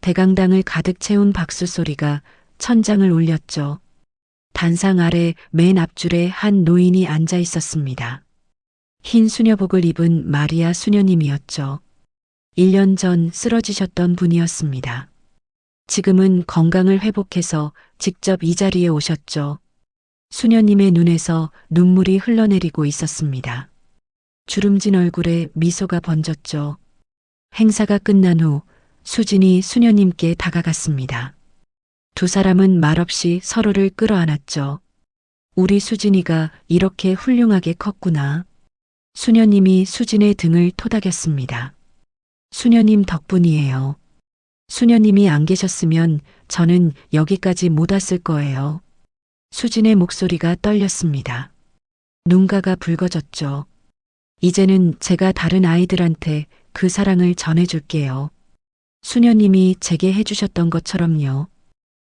대강당을 가득 채운 박수 소리가 천장을 울렸죠. 단상 아래 맨 앞줄에 한 노인이 앉아 있었습니다. 흰 수녀복을 입은 마리아 수녀님이었죠. 1년 전 쓰러지셨던 분이었습니다. 지금은 건강을 회복해서 직접 이 자리에 오셨죠. 수녀님의 눈에서 눈물이 흘러내리고 있었습니다. 주름진 얼굴에 미소가 번졌죠. 행사가 끝난 후 수진이 수녀님께 다가갔습니다. 두 사람은 말없이 서로를 끌어안았죠. 우리 수진이가 이렇게 훌륭하게 컸구나. 수녀님이 수진의 등을 토닥였습니다. 수녀님 덕분이에요. 수녀님이 안 계셨으면 저는 여기까지 못 왔을 거예요. 수진의 목소리가 떨렸습니다. 눈가가 붉어졌죠. 이제는 제가 다른 아이들한테 그 사랑을 전해줄게요. 수녀님이 제게 해주셨던 것처럼요.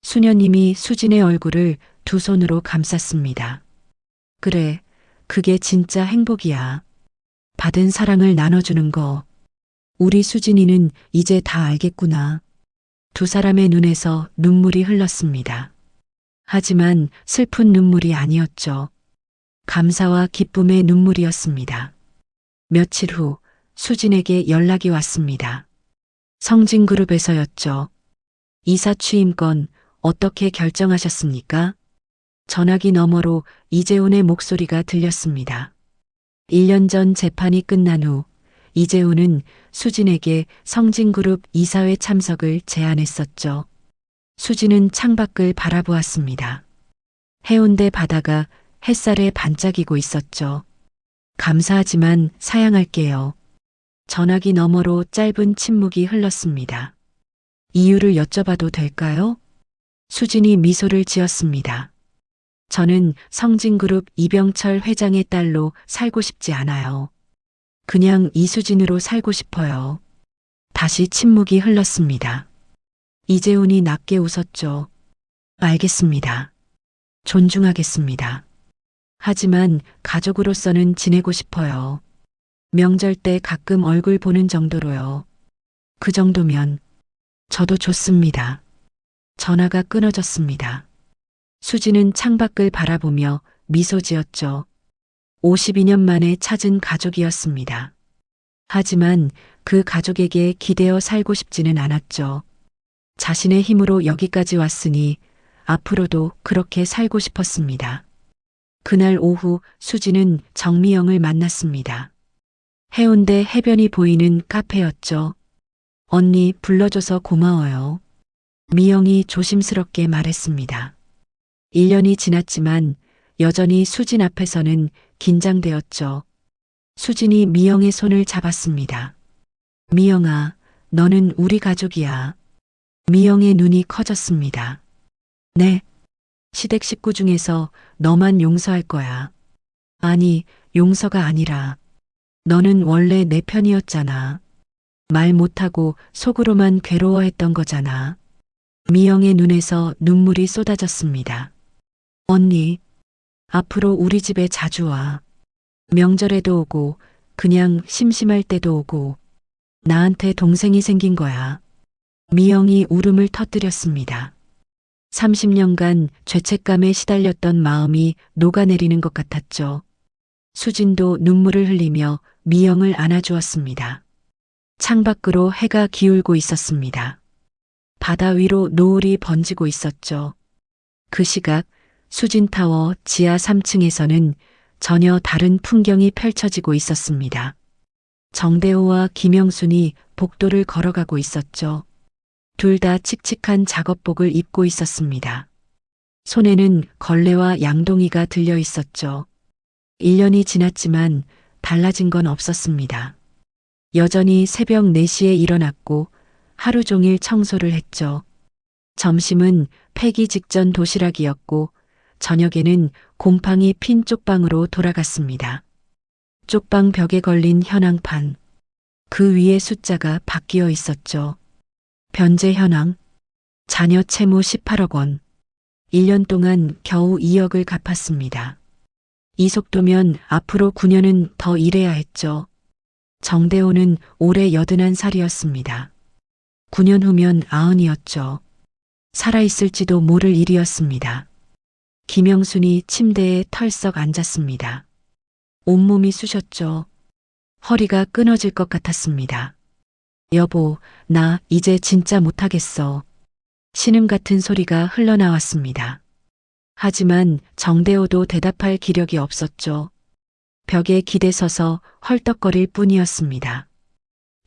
수녀님이 수진의 얼굴을 두 손으로 감쌌습니다. 그래, 그게 진짜 행복이야. 받은 사랑을 나눠주는 거. 우리 수진이는 이제 다 알겠구나. 두 사람의 눈에서 눈물이 흘렀습니다. 하지만 슬픈 눈물이 아니었죠. 감사와 기쁨의 눈물이었습니다. 며칠 후 수진에게 연락이 왔습니다. 성진그룹에서였죠. 이사 취임건 어떻게 결정하셨습니까? 전화기 너머로 이재훈의 목소리가 들렸습니다. 1년 전 재판이 끝난 후 이재훈은 수진에게 성진그룹 이사회 참석을 제안했었죠. 수진은 창밖을 바라보았습니다. 해운대 바다가 햇살에 반짝이고 있었죠. 감사하지만 사양할게요. 전화기 너머로 짧은 침묵이 흘렀습니다. 이유를 여쭤봐도 될까요? 수진이 미소를 지었습니다. 저는 성진그룹 이병철 회장의 딸로 살고 싶지 않아요. 그냥 이수진으로 살고 싶어요. 다시 침묵이 흘렀습니다. 이재훈이 낮게 웃었죠. 알겠습니다. 존중하겠습니다. 하지만 가족으로서는 지내고 싶어요. 명절 때 가끔 얼굴 보는 정도로요. 그 정도면 저도 좋습니다. 전화가 끊어졌습니다. 수지는 창밖을 바라보며 미소 지었죠. 52년 만에 찾은 가족이었습니다. 하지만 그 가족에게 기대어 살고 싶지는 않았죠. 자신의 힘으로 여기까지 왔으니 앞으로도 그렇게 살고 싶었습니다. 그날 오후 수지는 정미영을 만났습니다. 해운대 해변이 보이는 카페였죠. 언니 불러줘서 고마워요. 미영이 조심스럽게 말했습니다. 1년이 지났지만 여전히 수진 앞에서는 긴장되었죠. 수진이 미영의 손을 잡았습니다. 미영아, 너는 우리 가족이야. 미영의 눈이 커졌습니다. 네. 시댁 식구 중에서 너만 용서할 거야. 아니, 용서가 아니라 너는 원래 내 편이었잖아. 말 못하고 속으로만 괴로워했던 거잖아. 미영의 눈에서 눈물이 쏟아졌습니다. 언니, 앞으로 우리 집에 자주 와. 명절에도 오고, 그냥 심심할 때도 오고, 나한테 동생이 생긴 거야. 미영이 울음을 터뜨렸습니다. 30년간 죄책감에 시달렸던 마음이 녹아내리는 것 같았죠. 수진도 눈물을 흘리며 미영을 안아주었습니다. 창밖으로 해가 기울고 있었습니다. 바다 위로 노을이 번지고 있었죠. 그 시각 수진타워 지하 3층에서는 전혀 다른 풍경이 펼쳐지고 있었습니다. 정대호와 김영순이 복도를 걸어가고 있었죠. 둘 다 칙칙한 작업복을 입고 있었습니다. 손에는 걸레와 양동이가 들려 있었죠. 1년이 지났지만 달라진 건 없었습니다. 여전히 새벽 4시에 일어났고 하루 종일 청소를 했죠. 점심은 폐기 직전 도시락이었고 저녁에는 곰팡이 핀 쪽방으로 돌아갔습니다. 쪽방 벽에 걸린 현황판. 그 위에 숫자가 바뀌어 있었죠. 변제 현황. 자녀 채무 18억 원. 1년 동안 겨우 2억을 갚았습니다. 이 속도면 앞으로 9년은 더 일해야 했죠. 정대호는 올해 81살이었습니다. 9년 후면 90이었죠. 살아있을지도 모를 일이었습니다. 김영순이 침대에 털썩 앉았습니다. 온몸이 쑤셨죠. 허리가 끊어질 것 같았습니다. 여보, 나 이제 진짜 못하겠어. 신음 같은 소리가 흘러나왔습니다. 하지만 정대호도 대답할 기력이 없었죠. 벽에 기대서서 헐떡거릴 뿐이었습니다.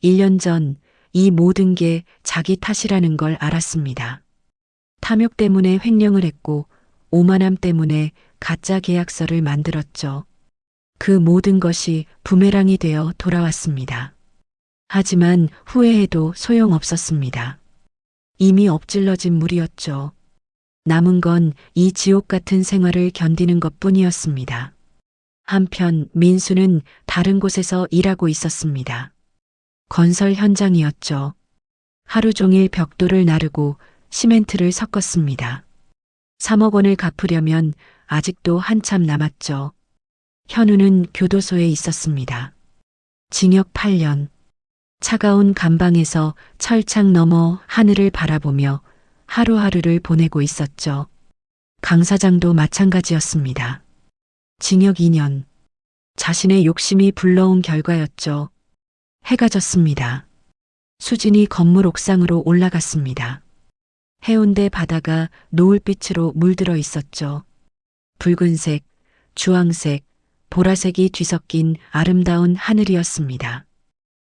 1년 전 이 모든 게 자기 탓이라는 걸 알았습니다. 탐욕 때문에 횡령을 했고 오만함 때문에 가짜 계약서를 만들었죠. 그 모든 것이 부메랑이 되어 돌아왔습니다. 하지만 후회해도 소용없었습니다. 이미 엎질러진 물이었죠. 남은 건 이 지옥 같은 생활을 견디는 것뿐이었습니다. 한편 민수는 다른 곳에서 일하고 있었습니다. 건설 현장이었죠. 하루 종일 벽돌을 나르고 시멘트를 섞었습니다. 3억 원을 갚으려면 아직도 한참 남았죠. 현우는 교도소에 있었습니다. 징역 8년. 차가운 감방에서 철창 너머 하늘을 바라보며 하루하루를 보내고 있었죠. 강 사장도 마찬가지였습니다. 징역 2년. 자신의 욕심이 불러온 결과였죠. 해가 졌습니다. 수진이 건물 옥상으로 올라갔습니다. 해운대 바다가 노을빛으로 물들어 있었죠. 붉은색, 주황색, 보라색이 뒤섞인 아름다운 하늘이었습니다.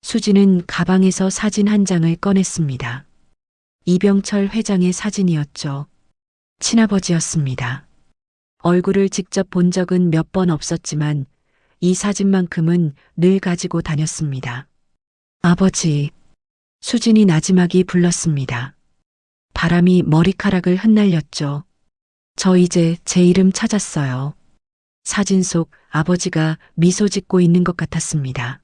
수진은 가방에서 사진 한 장을 꺼냈습니다. 이병철 회장의 사진이었죠. 친아버지였습니다. 얼굴을 직접 본 적은 몇 번 없었지만 이 사진만큼은 늘 가지고 다녔습니다. 아버지, 수진이 나지막이 불렀습니다. 바람이 머리카락을 흩날렸죠. 저 이제 제 이름 찾았어요. 사진 속 아버지가 미소 짓고 있는 것 같았습니다.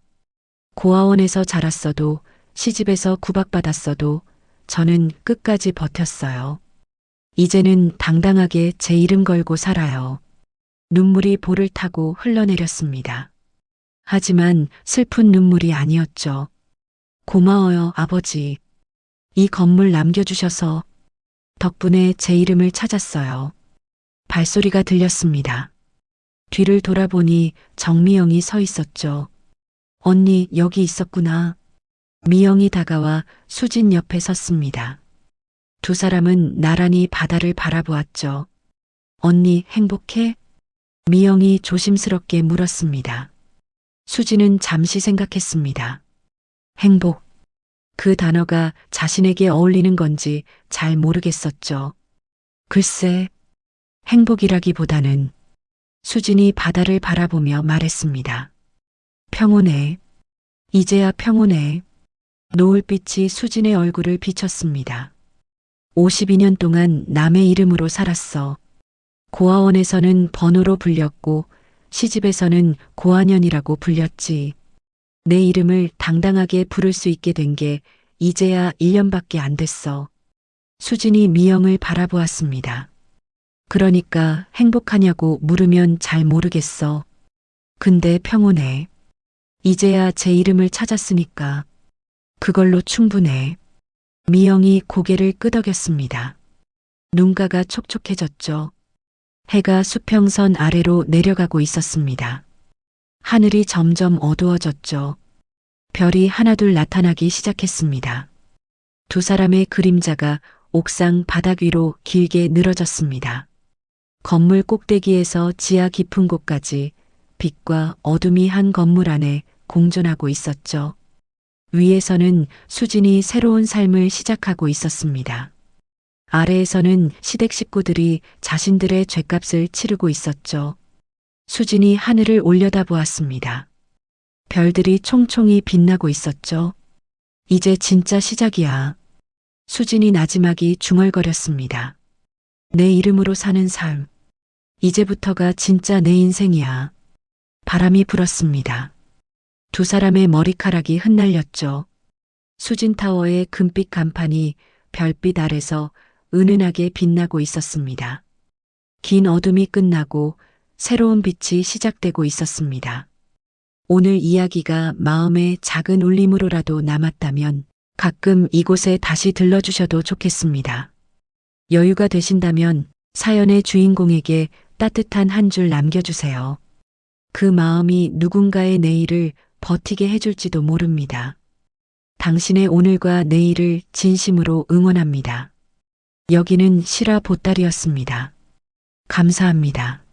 고아원에서 자랐어도 시집에서 구박받았어도 저는 끝까지 버텼어요. 이제는 당당하게 제 이름 걸고 살아요. 눈물이 볼을 타고 흘러내렸습니다. 하지만 슬픈 눈물이 아니었죠. 고마워요, 아버지. 이 건물 남겨주셔서 덕분에 제 이름을 찾았어요. 발소리가 들렸습니다. 뒤를 돌아보니 정미영이 서 있었죠. 언니, 여기 있었구나. 미영이 다가와 수진 옆에 섰습니다. 두 사람은 나란히 바다를 바라보았죠. 언니, 행복해? 미영이 조심스럽게 물었습니다. 수진은 잠시 생각했습니다. 행복. 그 단어가 자신에게 어울리는 건지 잘 모르겠었죠. 글쎄, 행복이라기보다는 수진이 바다를 바라보며 말했습니다. 평온해. 이제야 평온해. 노을빛이 수진의 얼굴을 비쳤습니다. 52년 동안 남의 이름으로 살았어. 고아원에서는 번호로 불렸고 시집에서는 고아년이라고 불렸지. 내 이름을 당당하게 부를 수 있게 된 게 이제야 1년밖에 안 됐어. 수진이 미영을 바라보았습니다. 그러니까 행복하냐고 물으면 잘 모르겠어. 근데 평온해. 이제야 제 이름을 찾았으니까 그걸로 충분해. 미영이 고개를 끄덕였습니다. 눈가가 촉촉해졌죠. 해가 수평선 아래로 내려가고 있었습니다. 하늘이 점점 어두워졌죠. 별이 하나둘 나타나기 시작했습니다. 두 사람의 그림자가 옥상 바닥 위로 길게 늘어졌습니다. 건물 꼭대기에서 지하 깊은 곳까지 빛과 어둠이 한 건물 안에 공존하고 있었죠. 위에서는 수진이 새로운 삶을 시작하고 있었습니다. 아래에서는 시댁 식구들이 자신들의 죗값을 치르고 있었죠. 수진이 하늘을 올려다보았습니다. 별들이 총총히 빛나고 있었죠. 이제 진짜 시작이야. 수진이 나지막이 중얼거렸습니다. 내 이름으로 사는 삶. 이제부터가 진짜 내 인생이야. 바람이 불었습니다. 두 사람의 머리카락이 흩날렸죠. 수진타워의 금빛 간판이 별빛 아래서 은은하게 빛나고 있었습니다. 긴 어둠이 끝나고 새로운 빛이 시작되고 있었습니다. 오늘 이야기가 마음의 작은 울림으로라도 남았다면 가끔 이곳에 다시 들러주셔도 좋겠습니다. 여유가 되신다면 사연의 주인공에게 따뜻한 한 줄 남겨주세요. 그 마음이 누군가의 내일을 버티게 해줄지도 모릅니다. 당신의 오늘과 내일을 진심으로 응원합니다. 여기는 시라 보따리였습니다. 감사합니다.